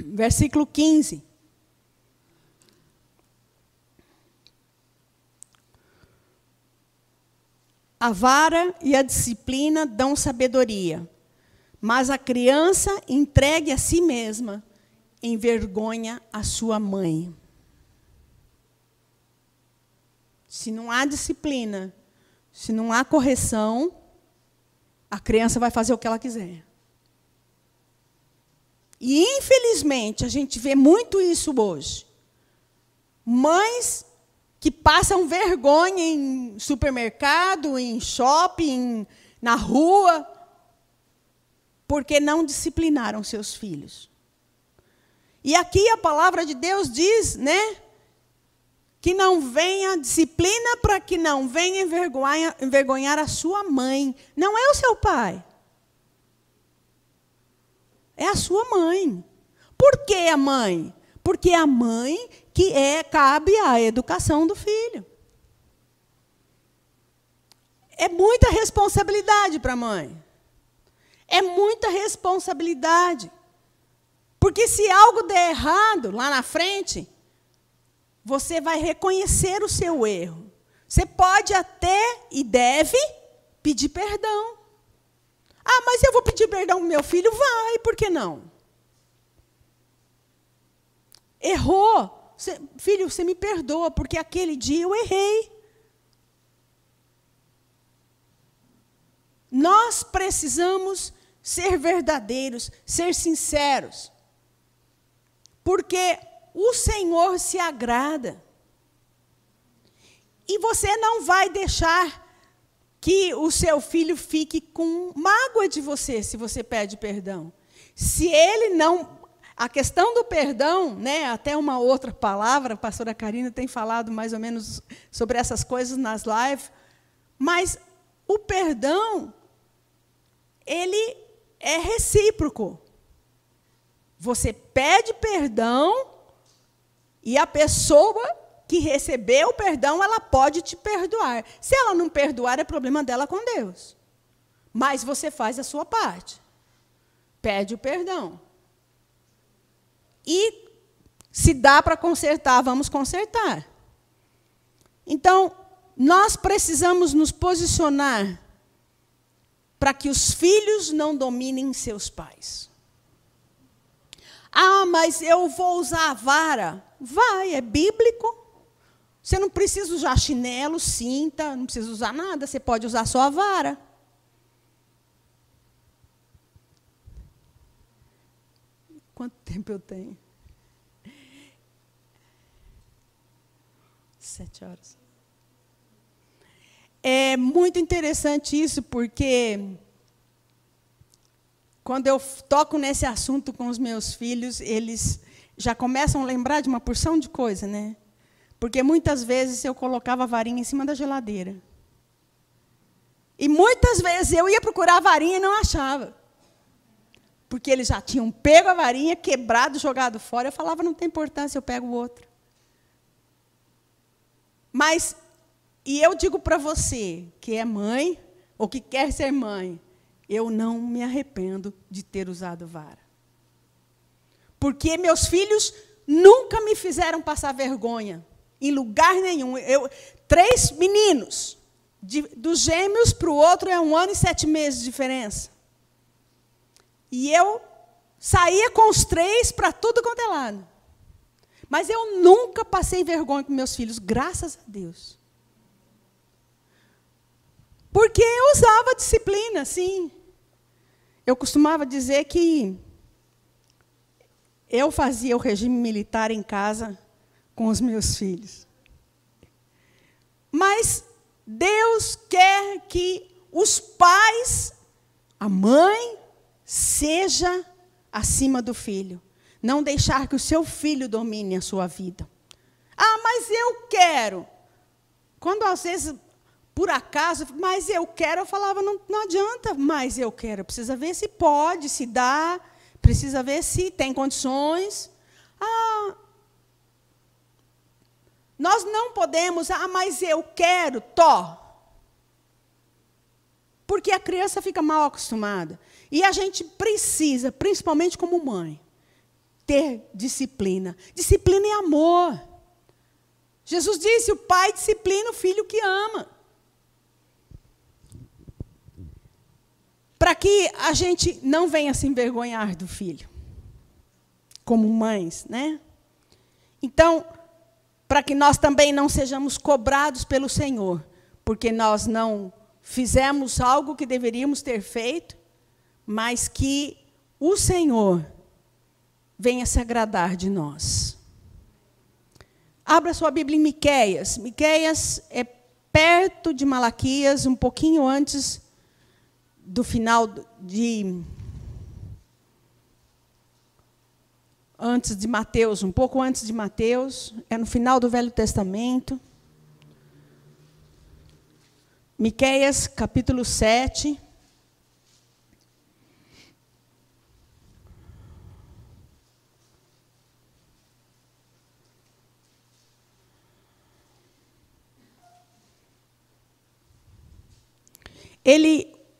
Speaker 2: Versículo 15. A vara e a disciplina dão sabedoria, mas a criança entregue a si mesma envergonha a sua mãe. Se não há disciplina, se não há correção, a criança vai fazer o que ela quiser. E, infelizmente, a gente vê muito isso hoje. Mães que passam vergonha em supermercado, em shopping, na rua, porque não disciplinaram seus filhos. E aqui a palavra de Deus diz, né, que não venha disciplina para que não venha envergonhar a sua mãe. Não é o seu pai. É a sua mãe. Por que a mãe? Porque a mãe que cabe à educação do filho. É muita responsabilidade para a mãe. É muita responsabilidade. Porque se algo der errado lá na frente, você vai reconhecer o seu erro. Você pode até e deve pedir perdão. Ah, mas eu vou pedir perdão para meu filho? Vai, por que não? Errou. Filho, você me perdoa, porque aquele dia eu errei. Nós precisamos ser verdadeiros, ser sinceros. Porque o Senhor se agrada. E você não vai deixar que o seu filho fique com mágoa de você, se você pede perdão. Se ele não... A questão do perdão, né, até uma outra palavra, a pastora Karina tem falado mais ou menos sobre essas coisas nas lives, mas o perdão, ele é recíproco. Você pede perdão e a pessoa que recebeu o perdão, ela pode te perdoar. Se ela não perdoar, é problema dela com Deus. Mas você faz a sua parte. Pede o perdão. E se dá para consertar, vamos consertar. Então, nós precisamos nos posicionar para que os filhos não dominem seus pais. Ah, mas eu vou usar a vara. Vai, é bíblico. Você não precisa usar chinelo, cinta, não precisa usar nada, você pode usar só a vara. Quanto tempo eu tenho? 7 horas. É muito interessante isso, porque quando eu toco nesse assunto com os meus filhos, eles já começam a lembrar de uma porção de coisa, né? Porque muitas vezes eu colocava a varinha em cima da geladeira. E muitas vezes eu ia procurar a varinha e não achava. Porque eles já tinham pego a varinha, quebrado, jogado fora. Eu falava, não tem importância, eu pego o outro. Mas, e eu digo para você, que é mãe, ou que quer ser mãe, eu não me arrependo de ter usado vara. Porque meus filhos nunca me fizeram passar vergonha, em lugar nenhum. 3 meninos, dos gêmeos para o outro é 1 ano e 7 meses de diferença. E eu saía com os 3 para tudo quanto é lado. Mas eu nunca passei vergonha com meus filhos, graças a Deus. Porque eu usava disciplina, sim. Eu costumava dizer que eu fazia o regime militar em casa com os meus filhos. Mas Deus quer que os pais, a mãe, seja acima do filho. Não deixar que o seu filho domine a sua vida. Ah, mas eu quero. Quando às vezes, por acaso, mas eu quero, eu falava, não adianta, mas eu quero. Precisa ver se pode, se dá, precisa ver se tem condições. Ah, nós não podemos, mas eu quero, porque a criança fica mal acostumada. E a gente precisa, principalmente como mãe, ter disciplina. Disciplina e amor. Jesus disse, o pai disciplina o filho que ama. Para que a gente não venha se envergonhar do filho. Como mães, né? Então, para que nós também não sejamos cobrados pelo Senhor, porque nós não fizemos algo que deveríamos ter feito, mas que o Senhor venha se agradar de nós. Abra sua Bíblia em Miqueias. Miqueias é perto de Malaquias, um pouquinho antes do final antes de Mateus, um pouco antes de Mateus, é no final do Velho Testamento. Miqueias, capítulo 7.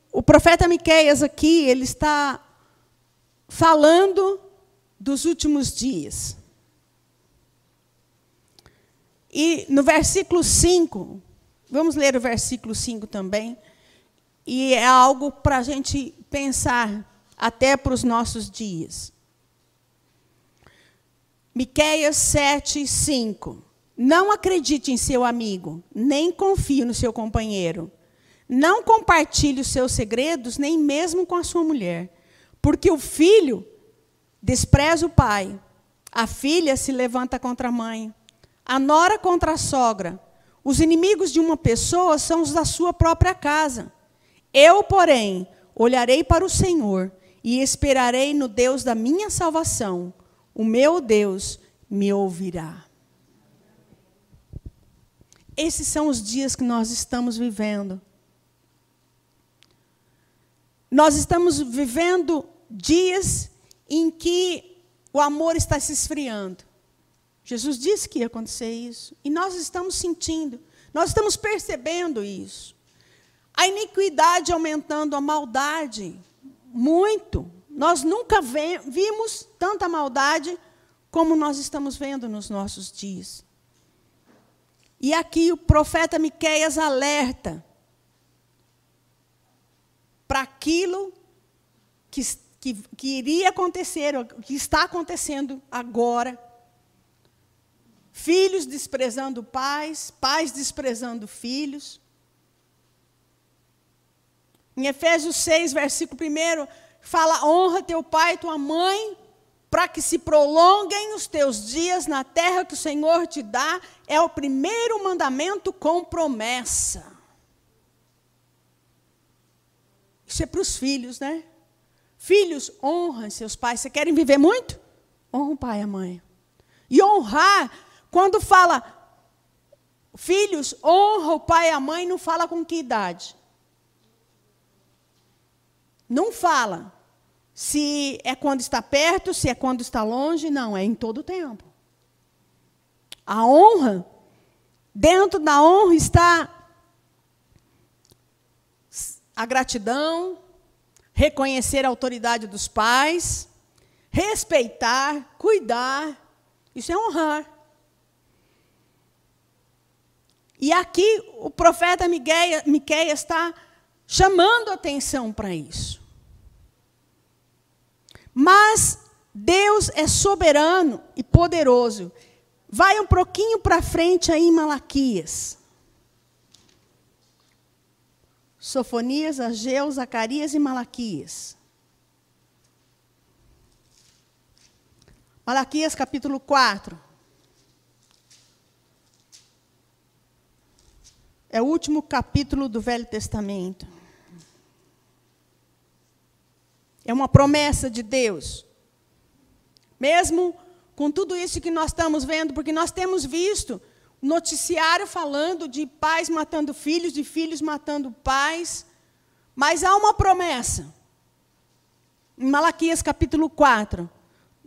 Speaker 2: O profeta Miqueias aqui, ele está falando dos últimos dias. E no versículo 5, vamos ler o versículo 5 também, e é algo para a gente pensar até para os nossos dias. Miqueias 7, 5. Não acredite em seu amigo, nem confie no seu companheiro. Não compartilhe os seus segredos, nem mesmo com a sua mulher. Porque o filho despreza o pai, a filha se levanta contra a mãe, a nora contra a sogra. Os inimigos de uma pessoa são os da sua própria casa. Eu, porém, olharei para o Senhor e esperarei no Deus da minha salvação. O meu Deus me ouvirá. Esses são os dias que nós estamos vivendo. Nós estamos vivendo dias em que o amor está se esfriando. Jesus disse que ia acontecer isso. E nós estamos sentindo, nós estamos percebendo isso. A iniquidade aumentando, a maldade, muito. Nós nunca vimos tanta maldade como nós estamos vendo nos nossos dias. E aqui o profeta Miqueias alerta para aquilo que iria acontecer, o que está acontecendo agora. Filhos desprezando pais, pais desprezando filhos. Em Efésios 6, versículo 1, fala: honra teu pai e tua mãe, para que se prolonguem os teus dias na terra que o Senhor te dá. É o primeiro mandamento com promessa. Isso é para os filhos, né? Filhos, honram seus pais. Vocês querem viver muito? Honra o pai e a mãe. E honrar, quando fala, filhos, honra o pai e a mãe, não fala com que idade. Não fala se é quando está perto, se é quando está longe, não, é em todo o tempo. A honra, dentro da honra está a gratidão, reconhecer a autoridade dos pais, respeitar, cuidar, isso é honrar. E aqui o profeta Miqueias está chamando atenção para isso. Mas Deus é soberano e poderoso. Vai um pouquinho para frente aí em Malaquias. Sofonias, Ageu, Zacarias e Malaquias. Malaquias capítulo 4. É o último capítulo do Velho Testamento. É uma promessa de Deus. Mesmo com tudo isso que nós estamos vendo, porque nós temos visto noticiário falando de pais matando filhos, de filhos matando pais, mas há uma promessa. Em Malaquias capítulo 4,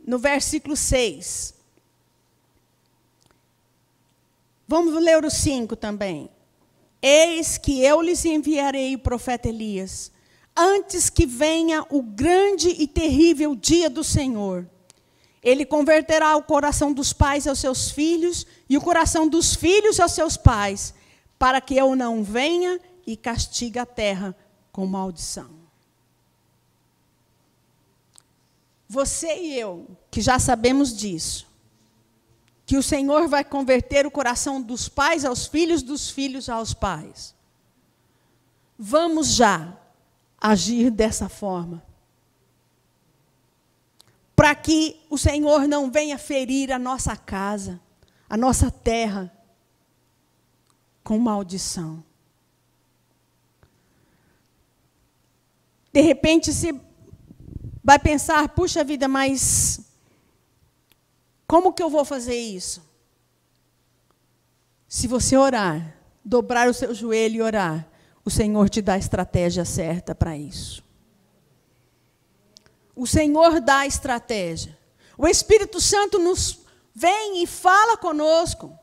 Speaker 2: no versículo 6. Vamos ler o 5 também. Eis que eu lhes enviarei o profeta Elias, antes que venha o grande e terrível dia do Senhor. Ele converterá o coração dos pais aos seus filhos e o coração dos filhos aos seus pais, para que eu não venha e castigue a terra com maldição. Você e eu, que já sabemos disso, que o Senhor vai converter o coração dos pais aos filhos, dos filhos aos pais. Vamos já agir dessa forma, para que o Senhor não venha ferir a nossa casa, a nossa terra, com maldição. De repente, você vai pensar, puxa vida, mas como que eu vou fazer isso? Se você orar, dobrar o seu joelho e orar, o Senhor te dá a estratégia certa para isso. O Senhor dá a estratégia. O Espírito Santo nos vem e fala conosco.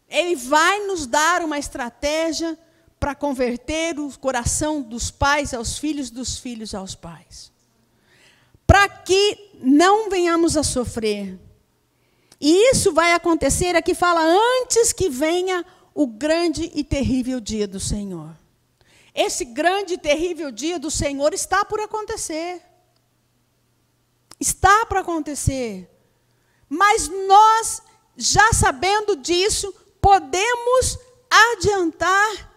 Speaker 2: Ele vai nos dar uma estratégia para converter o coração dos pais aos filhos, dos filhos aos pais. Para que não venhamos a sofrer. E isso vai acontecer, aqui fala, antes que venha o grande e terrível dia do Senhor. Esse grande e terrível dia do Senhor está por acontecer. Está para acontecer. Mas nós, já sabendo disso, podemos adiantar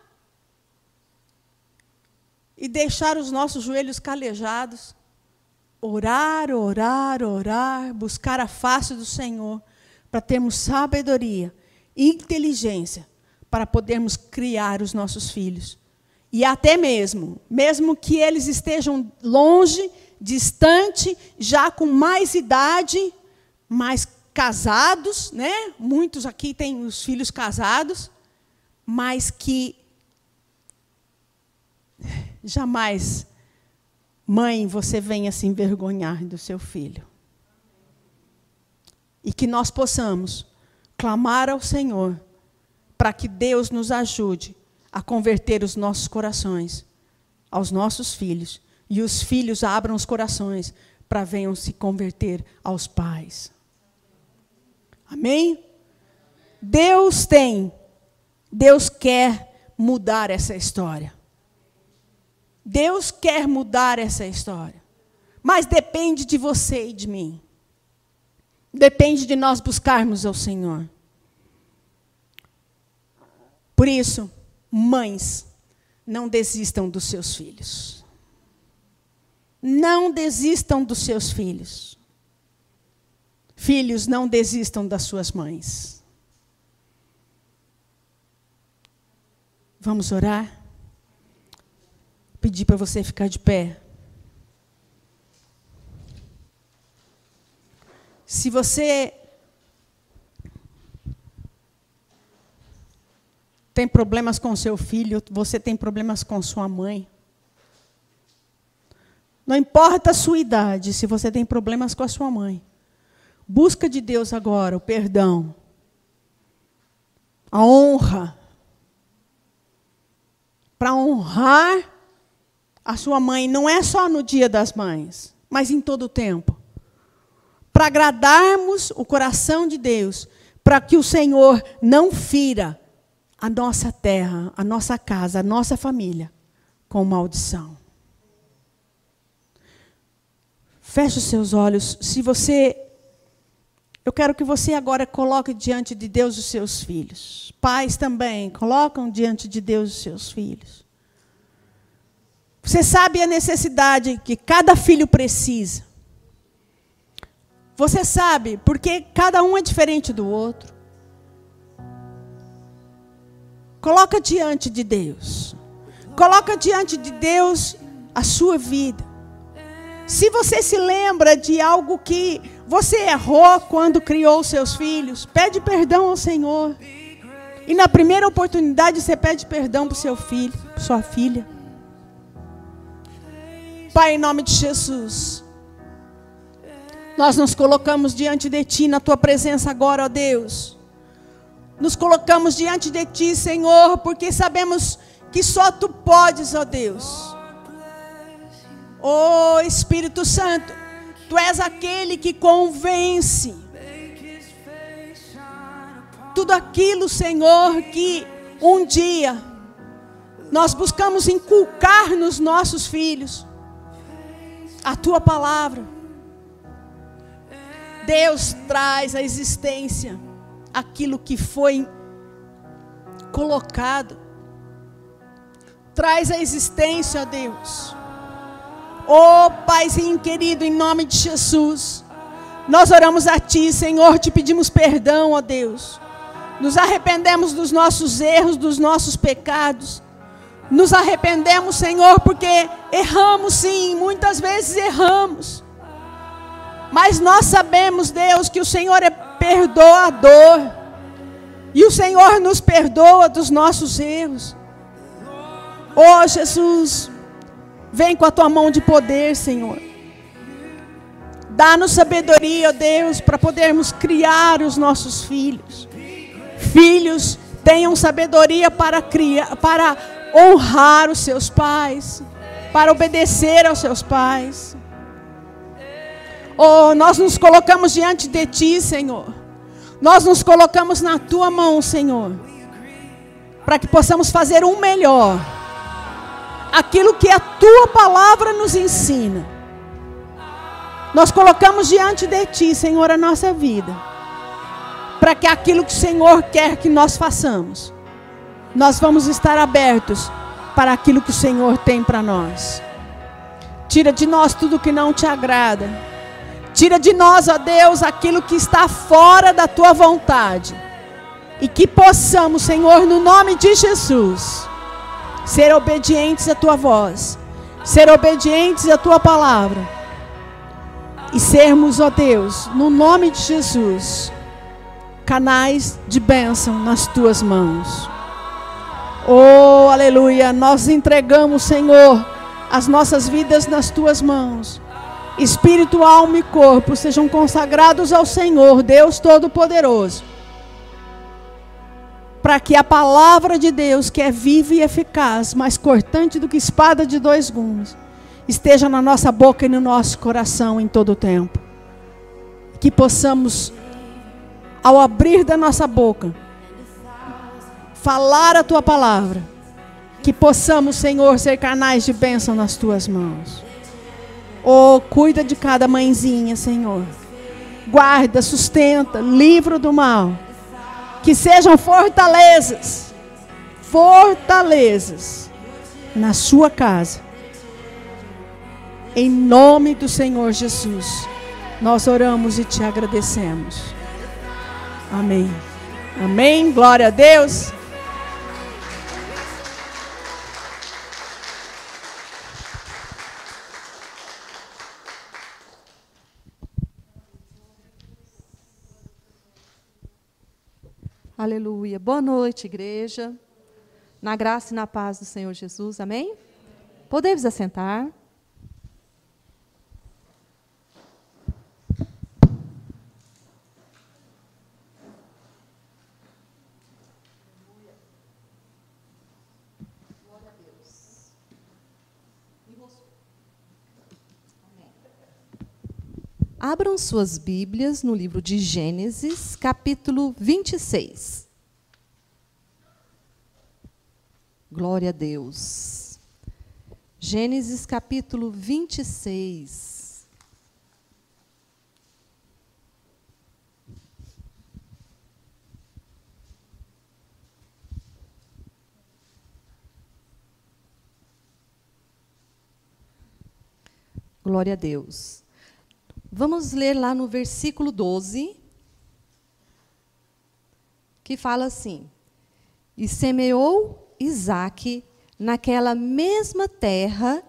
Speaker 2: e deixar os nossos joelhos calejados. Orar, orar, orar, buscar a face do Senhor, para termos sabedoria e inteligência, para podermos criar os nossos filhos. E até mesmo que eles estejam longe, distante, já com mais idade, mais casados, né? Muitos aqui têm os filhos casados, mas que jamais, mãe, você venha se envergonhar do seu filho. E que nós possamos clamar ao Senhor para que Deus nos ajude a converter os nossos corações aos nossos filhos. E os filhos abram os corações para venham se converter aos pais. Amém? Deus quer mudar essa história. Deus quer mudar essa história. Mas depende de você e de mim. Depende de nós buscarmos ao Senhor. Por isso, mães, não desistam dos seus filhos. Não desistam dos seus filhos. Filhos, não desistam das suas mães. Vamos orar? Pedir para você ficar de pé. Se você tem problemas com seu filho, você tem problemas com sua mãe. Não importa a sua idade, se você tem problemas com a sua mãe. Busca de Deus agora o perdão, a honra, para honrar a sua mãe, não é só no Dia das Mães, mas em todo o tempo. Para agradarmos o coração de Deus, para que o Senhor não fira a nossa terra, a nossa casa, a nossa família com maldição. Feche os seus olhos. Eu quero que você agora coloque diante de Deus os seus filhos. Pais também, colocam diante de Deus os seus filhos. Você sabe a necessidade que cada filho precisa. Você sabe, porque cada um é diferente do outro. Coloca diante de Deus. Coloca diante de Deus a sua vida. Se você se lembra de algo que você errou quando criou seus filhos, pede perdão ao Senhor. E na primeira oportunidade você pede perdão para o seu filho, para sua filha. Pai, em nome de Jesus, nós nos colocamos diante de Ti, na Tua presença agora, ó Deus. Nos colocamos diante de Ti, Senhor, porque sabemos que só Tu podes, ó Deus. Ó Espírito Santo, Tu és aquele que convence. Tudo aquilo, Senhor, que um dia nós buscamos inculcar nos nossos filhos, a Tua palavra. Deus traz à existência aquilo que foi colocado. Traz à existência, ó Deus. Ó Paizinho querido, em nome de Jesus, nós oramos a Ti, Senhor, te pedimos perdão, ó Deus. Nos arrependemos dos nossos erros, dos nossos pecados. Nos arrependemos, Senhor, porque erramos sim, muitas vezes erramos. Mas nós sabemos, Deus, que o Senhor é perdoador. E o Senhor nos perdoa dos nossos erros. Oh, Jesus, vem com a Tua mão de poder, Senhor. Dá-nos sabedoria, ó Deus, para podermos criar os nossos filhos. Filhos, tenham sabedoria para criar, para honrar os seus pais, para obedecer aos seus pais. Oh, nós nos colocamos diante de Ti, Senhor. Nós nos colocamos na Tua mão, Senhor, para que possamos fazer um melhor. Aquilo que a Tua palavra nos ensina. Nós colocamos diante de Ti, Senhor, a nossa vida, para que aquilo que o Senhor quer que nós façamos, nós vamos estar abertos para aquilo que o Senhor tem para nós. Tira de nós tudo que não Te agrada. Tira de nós, ó Deus, aquilo que está fora da Tua vontade. E que possamos, Senhor, no nome de Jesus, ser obedientes à Tua voz, ser obedientes à Tua palavra, e sermos, ó Deus, no nome de Jesus, canais de bênção nas Tuas mãos. Oh, aleluia, nós entregamos, Senhor, as nossas vidas nas Tuas mãos. Espírito, alma e corpo sejam consagrados ao Senhor, Deus Todo-Poderoso, para que a palavra de Deus, que é viva e eficaz, mais cortante do que espada de dois gumes, esteja na nossa boca e no nosso coração em todo o tempo. Que possamos, ao abrir da nossa boca, falar a Tua palavra, Que possamos, Senhor, ser canais de bênção nas tuas mãos. Oh, cuida de cada mãezinha, Senhor. Guarda, sustenta, livra do mal. Que sejam fortalezas. Fortalezas na sua casa. Em nome do Senhor Jesus, nós oramos e te agradecemos. Amém. Amém. Glória a Deus.
Speaker 4: Aleluia. Boa noite, igreja. Na graça e na paz do Senhor Jesus. Amém? Podemos assentar. Abram suas Bíblias no livro de Gênesis, capítulo 26. Glória a Deus. Gênesis, capítulo 26. Glória a Deus. Vamos ler lá no versículo 12, que fala assim: E semeou Isaque naquela mesma terra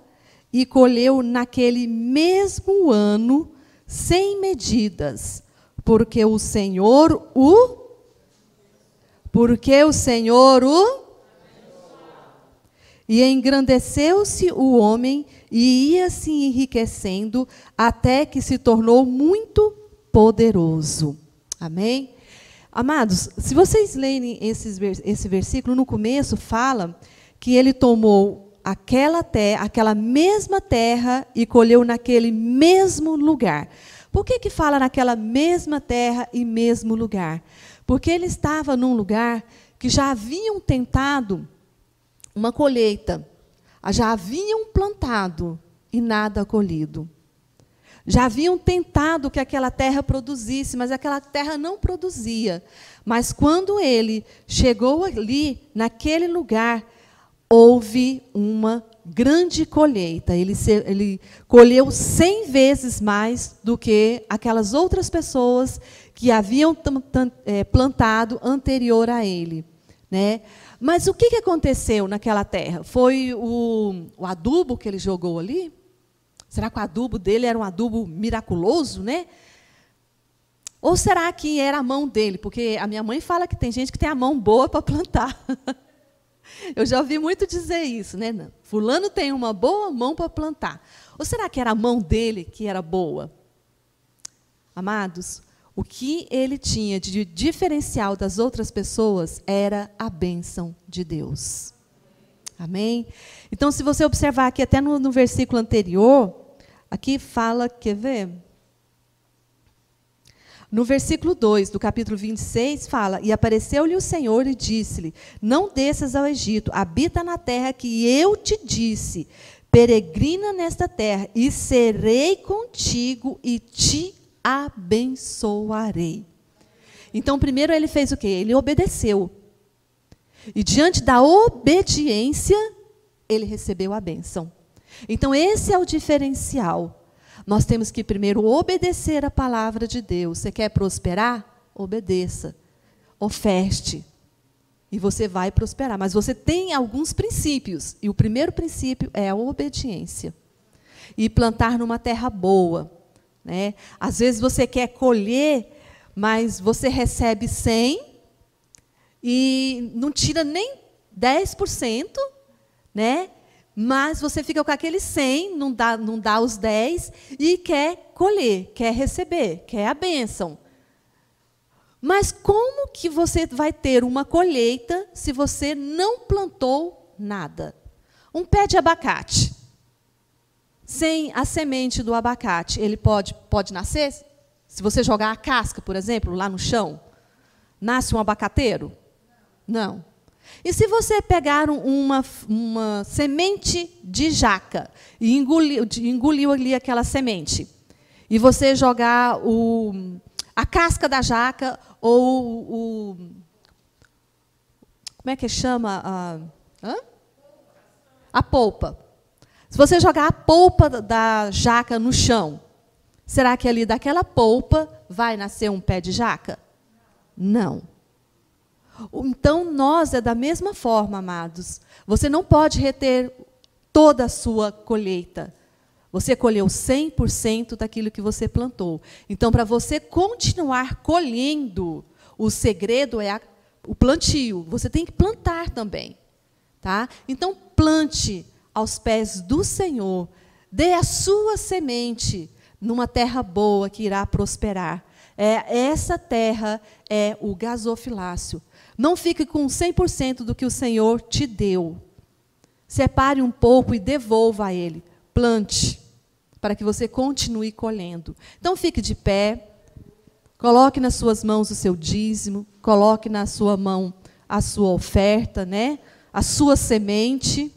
Speaker 4: e colheu naquele mesmo ano 100 medidas, porque o Senhor o e engrandeceu-se o homem e ia se enriquecendo até que se tornou muito poderoso. Amém? Amados, se vocês lerem esse versículo, no começo fala que ele tomou aquela mesma terra e colheu naquele mesmo lugar. Por que fala naquela mesma terra e mesmo lugar? Porque ele estava num lugar que já haviam tentado uma colheita, já haviam plantado e nada colhido. Já haviam tentado que aquela terra produzisse, mas aquela terra não produzia. Mas quando ele chegou ali, naquele lugar, houve uma grande colheita. Ele colheu 100 vezes mais do que aquelas outras pessoas que haviam plantado anterior a ele, né? Mas o que aconteceu naquela terra? Foi o adubo que ele jogou ali? Será que o adubo dele era um adubo miraculoso, né? Ou será que era a mão dele? Porque a minha mãe fala que tem gente que tem a mão boa para plantar. Eu já ouvi muito dizer isso, né? Fulano tem uma boa mão para plantar. Ou será que era a mão dele que era boa? Amados, o que ele tinha de diferencial das outras pessoas era a bênção de Deus. Amém? Então, se você observar aqui, até no versículo anterior, aqui fala, quer ver? No versículo 2 do capítulo 26, fala: E apareceu-lhe o Senhor e disse-lhe: Não desças ao Egito, habita na terra que eu te disse, peregrina nesta terra, e serei contigo e te abençoarei. Então, primeiro ele fez o quê? Ele obedeceu. E diante da obediência, ele recebeu a bênção. Então, esse é o diferencial. Nós temos que primeiro obedecer a palavra de Deus. Você quer prosperar? Obedeça. Oferte. E você vai prosperar. Mas você tem alguns princípios. E o primeiro princípio é a obediência. E plantar numa terra boa. Né? Às vezes você quer colher, mas você recebe 100 e não tira nem 10%, né? Mas você fica com aqueles 100, não dá os 10 e quer colher, quer receber, quer a bênção. Mas como que você vai ter uma colheita se você não plantou nada? Um pé de abacate. Sem a semente do abacate, ele pode nascer? Se você jogar a casca, por exemplo, lá no chão, nasce um abacateiro? Não. E se você pegar uma semente de jaca e engoliu ali aquela semente, e você jogar a casca da jaca ou como é que chama? A polpa. Se você jogar a polpa da jaca no chão, será que ali daquela polpa vai nascer um pé de jaca? Não. Então, nós é da mesma forma, amados. Você não pode reter toda a sua colheita. Você colheu 100% daquilo que você plantou. Então, para você continuar colhendo, o segredo é o plantio. Você tem que plantar também. Tá? Então, plante aos pés do Senhor. Dê a sua semente numa terra boa que irá prosperar. Essa terra é o gasofilácio. Não fique com 100% do que o Senhor te deu. Separe um pouco e devolva a Ele. Plante, para que você continue colhendo. Então, fique de pé. Coloque nas suas mãos o seu dízimo. Coloque na sua mão a sua oferta, né? A sua semente.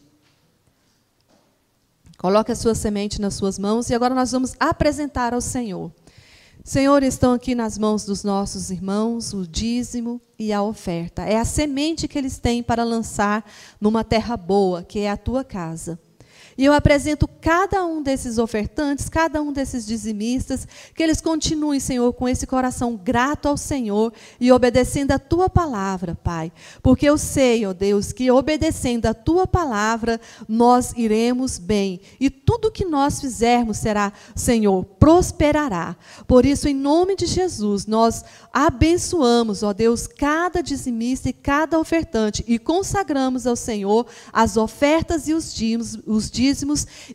Speaker 4: Coloque a sua semente nas suas mãos. E agora nós vamos apresentar ao Senhor. Senhor, estão aqui nas mãos dos nossos irmãos o dízimo e a oferta. É a semente que eles têm para lançar numa terra boa, que é a tua casa. E eu apresento cada um desses ofertantes, cada um desses dizimistas, que eles continuem, Senhor, com esse coração grato ao Senhor e obedecendo a tua palavra, Pai. Porque eu sei, ó Deus, que obedecendo a tua palavra, nós iremos bem. E tudo que nós fizermos será, Senhor, prosperará. Por isso, em nome de Jesus, nós abençoamos, ó Deus, cada dizimista e cada ofertante e consagramos ao Senhor as ofertas e os dízimos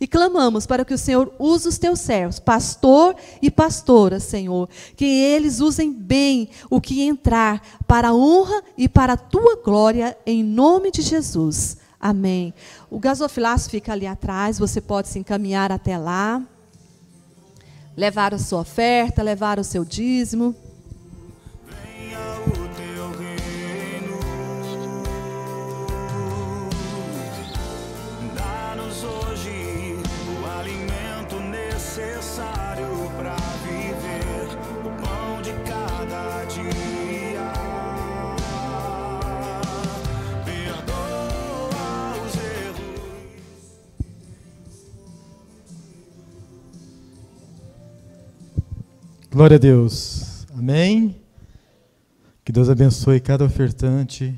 Speaker 4: e clamamos para que o Senhor use os teus servos, pastor e pastora, Senhor, que eles usem bem o que entrar para a honra e para a tua glória, em nome de Jesus. Amém. O gasofilácio fica ali atrás, você pode se encaminhar até lá, levar a sua oferta, levar o seu dízimo.
Speaker 3: Glória a Deus. Amém? Que Deus abençoe cada ofertante,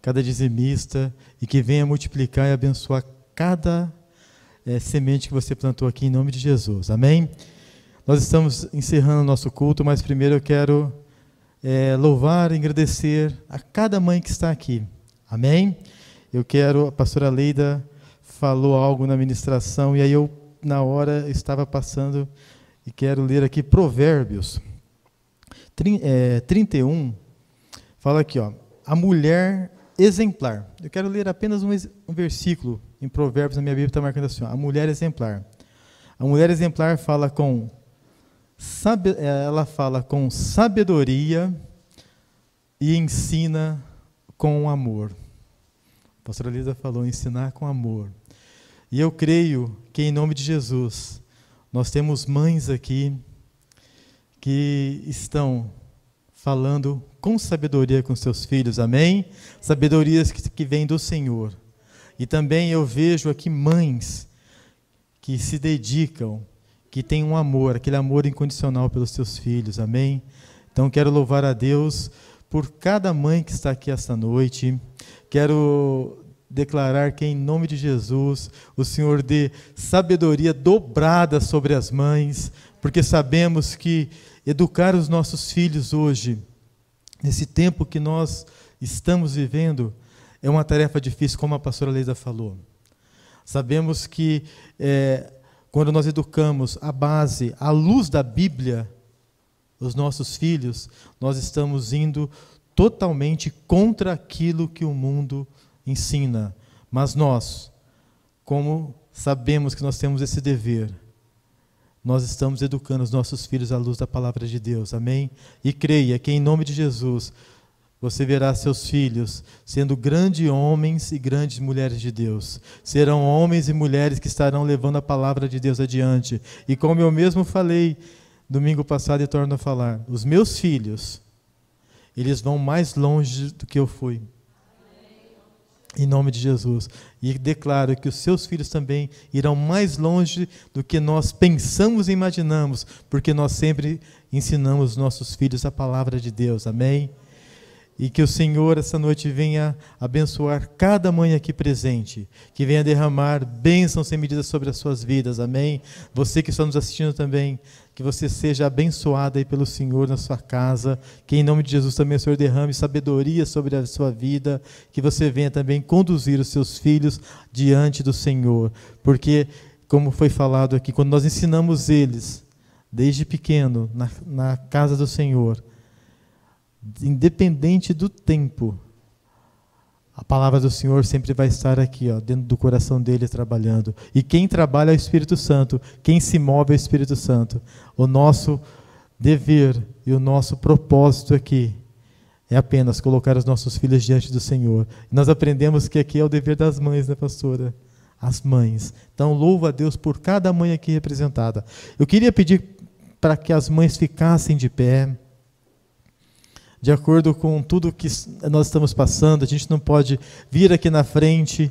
Speaker 3: cada dizimista, e que venha multiplicar e abençoar cada semente que você plantou aqui, em nome de Jesus. Amém? Nós estamos encerrando o nosso culto, mas primeiro eu quero louvar e agradecer a cada mãe que está aqui. Amém? A pastora Leida falou algo na ministração, e aí eu, na hora, estava passando... E quero ler aqui Provérbios 31, fala aqui, ó, a mulher exemplar. Eu quero ler apenas um versículo em Provérbios, na minha Bíblia está marcando assim, ó, a mulher exemplar. A mulher exemplar ela fala com sabedoria e ensina com amor. A pastora Lisa falou, ensinar com amor. E eu creio que, em nome de Jesus, nós temos mães aqui que estão falando com sabedoria com seus filhos, amém? Sabedorias que vêm do Senhor. E também eu vejo aqui mães que se dedicam, que têm um amor, aquele amor incondicional pelos seus filhos, amém? Então quero louvar a Deus por cada mãe que está aqui esta noite. Quero declarar que, em nome de Jesus, o Senhor dê sabedoria dobrada sobre as mães, porque sabemos que educar os nossos filhos hoje, nesse tempo que nós estamos vivendo, é uma tarefa difícil, como a pastora Leisa falou. Sabemos que quando nós educamos a base, à luz da Bíblia, os nossos filhos, nós estamos indo totalmente contra aquilo que o mundo ensina, mas nós, como sabemos que nós temos esse dever, nós estamos educando os nossos filhos à luz da palavra de Deus, amém? E creia que, em nome de Jesus, você verá seus filhos sendo grandes homens e grandes mulheres de Deus. Serão homens e mulheres que estarão levando a palavra de Deus adiante. E como eu mesmo falei domingo passado e torno a falar, os meus filhos, eles vão mais longe do que eu fui. Em nome de Jesus. E declaro que os seus filhos também irão mais longe do que nós pensamos e imaginamos, porque nós sempre ensinamos nossos filhos a palavra de Deus. Amém? E que o Senhor essa noite venha abençoar cada mãe aqui presente, que venha derramar bênçãos sem medida sobre as suas vidas, amém? Você que está nos assistindo também, que você seja abençoada aí pelo Senhor na sua casa, que em nome de Jesus também o Senhor derrame sabedoria sobre a sua vida, que você venha também conduzir os seus filhos diante do Senhor, porque, como foi falado aqui, quando nós ensinamos eles, desde pequeno, na casa do Senhor, independente do tempo, a palavra do Senhor sempre vai estar aqui, dentro do coração dele trabalhando. E quem trabalha é o Espírito Santo, quem se move é o Espírito Santo. O nosso dever e o nosso propósito aqui é apenas colocar os nossos filhos diante do Senhor. E nós aprendemos que aqui é o dever das mães, né, pastora? As mães. Então, louvo a Deus por cada mãe aqui representada. Eu queria pedir para que as mães ficassem de pé. De acordo com tudo que nós estamos passando, a gente não pode vir aqui na frente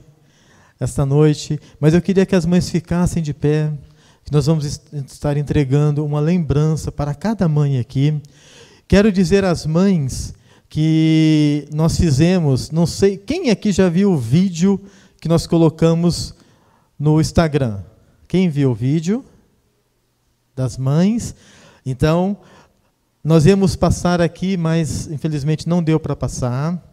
Speaker 3: esta noite, mas eu queria que as mães ficassem de pé, que nós vamos estar entregando uma lembrança para cada mãe aqui. Quero dizer às mães que nós fizemos, não sei, quem aqui já viu o vídeo que nós colocamos no Instagram? Quem viu o vídeo das mães? Então, nós íamos passar aqui, mas infelizmente não deu para passar.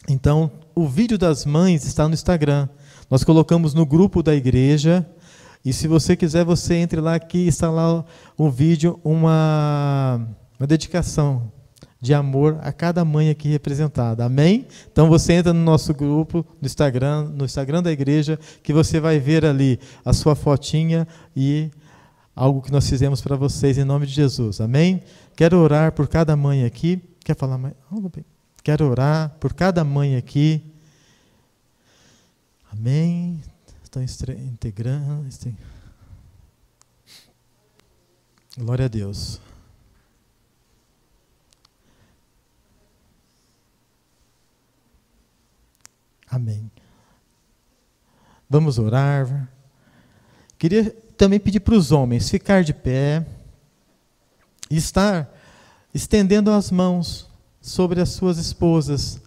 Speaker 3: Então, o vídeo das mães está no Instagram. Nós colocamos no grupo da igreja. E se você quiser, você entre lá, que está lá o vídeo, uma dedicação de amor a cada mãe aqui representada. Amém? Então você entra no nosso grupo, no Instagram da igreja, que você vai ver ali a sua fotinha e algo que nós fizemos para vocês em nome de Jesus. Amém? Quero orar por cada mãe aqui. Quer falar mais? Quero orar por cada mãe aqui. Amém? Estão integrando. Glória a Deus. Amém. Vamos orar. Queria também pedir para os homens ficar de pé e estar estendendo as mãos sobre as suas esposas.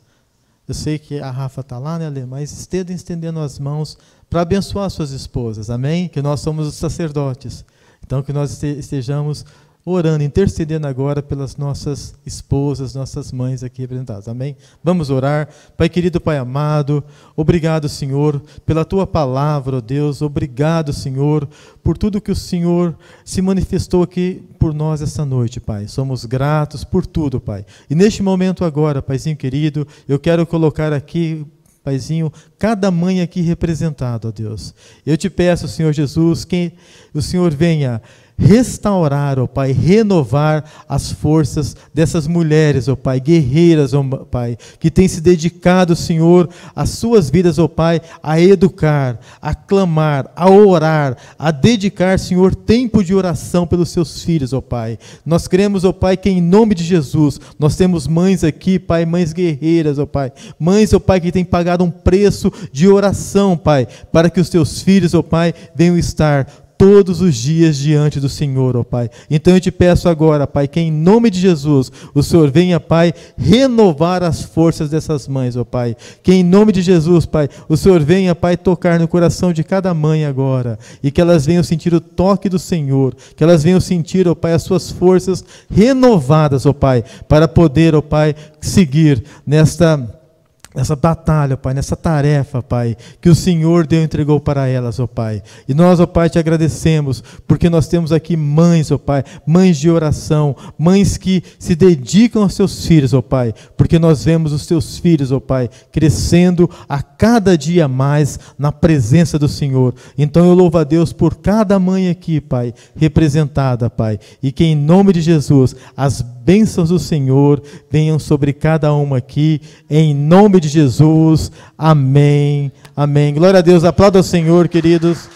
Speaker 3: Eu sei que a Rafa está lá, né, Lê? Mas estendendo as mãos para abençoar as suas esposas, amém? Que nós somos os sacerdotes. Então, que nós estejamos orando, intercedendo agora pelas nossas esposas, nossas mães aqui representadas, amém? Vamos orar. Pai querido, Pai amado, obrigado, Senhor, pela Tua palavra, ó Deus, obrigado, Senhor, por tudo que o Senhor se manifestou aqui por nós esta noite, Pai. Somos gratos por tudo, Pai. E neste momento agora, Paizinho querido, eu quero colocar aqui, Paizinho, cada mãe aqui representada, ó Deus. Eu te peço, Senhor Jesus, que o Senhor venha restaurar, ó Pai, renovar as forças dessas mulheres, ó Pai, guerreiras, ó Pai, que têm se dedicado, Senhor, às suas vidas, ó Pai, a educar, a clamar, a orar, a dedicar, Senhor, tempo de oração pelos seus filhos, ó Pai. Nós cremos, ó Pai, que em nome de Jesus, nós temos mães aqui, Pai, mães guerreiras, ó Pai, mães, ó Pai, que têm pagado um preço de oração, Pai, para que os teus filhos, ó Pai, venham estar todos os dias diante do Senhor, ó Pai. Então eu te peço agora, Pai, que em nome de Jesus, o Senhor venha, Pai, renovar as forças dessas mães, ó Pai. Que em nome de Jesus, Pai, o Senhor venha, Pai, tocar no coração de cada mãe agora, e que elas venham sentir o toque do Senhor, que elas venham sentir, ó Pai, as suas forças renovadas, ó Pai, para poder, ó Pai, seguir nessa batalha, Pai, nessa tarefa, Pai, que o Senhor entregou para elas, ó Pai. E nós, ó Pai, te agradecemos, porque nós temos aqui mães, ó Pai, mães de oração, mães que se dedicam aos seus filhos, ó Pai, porque nós vemos os teus filhos, ó Pai, crescendo a cada dia mais na presença do Senhor. Então eu louvo a Deus por cada mãe aqui, Pai, representada, Pai, e que em nome de Jesus, as bênçãos do Senhor venham sobre cada uma aqui, em nome de Jesus. Amém. Amém. Glória a Deus. Aplauda ao Senhor, queridos.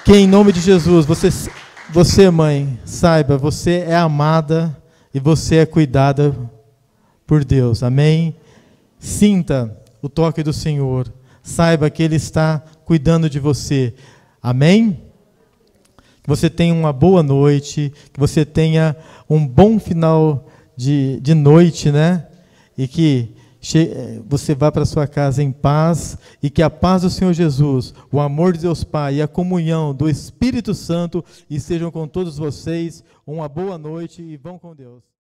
Speaker 3: Que em nome de Jesus, você, mãe, saiba, você é amada e você é cuidada por Deus. Amém? Sinta o toque do Senhor. Saiba que Ele está cuidando de você. Amém? Que você tenha uma boa noite, que você tenha um bom final de noite, né? E que você vá para sua casa em paz, e que a paz do Senhor Jesus, o amor de Deus Pai e a comunhão do Espírito Santo estejam com todos vocês. Uma boa noite e vão com Deus.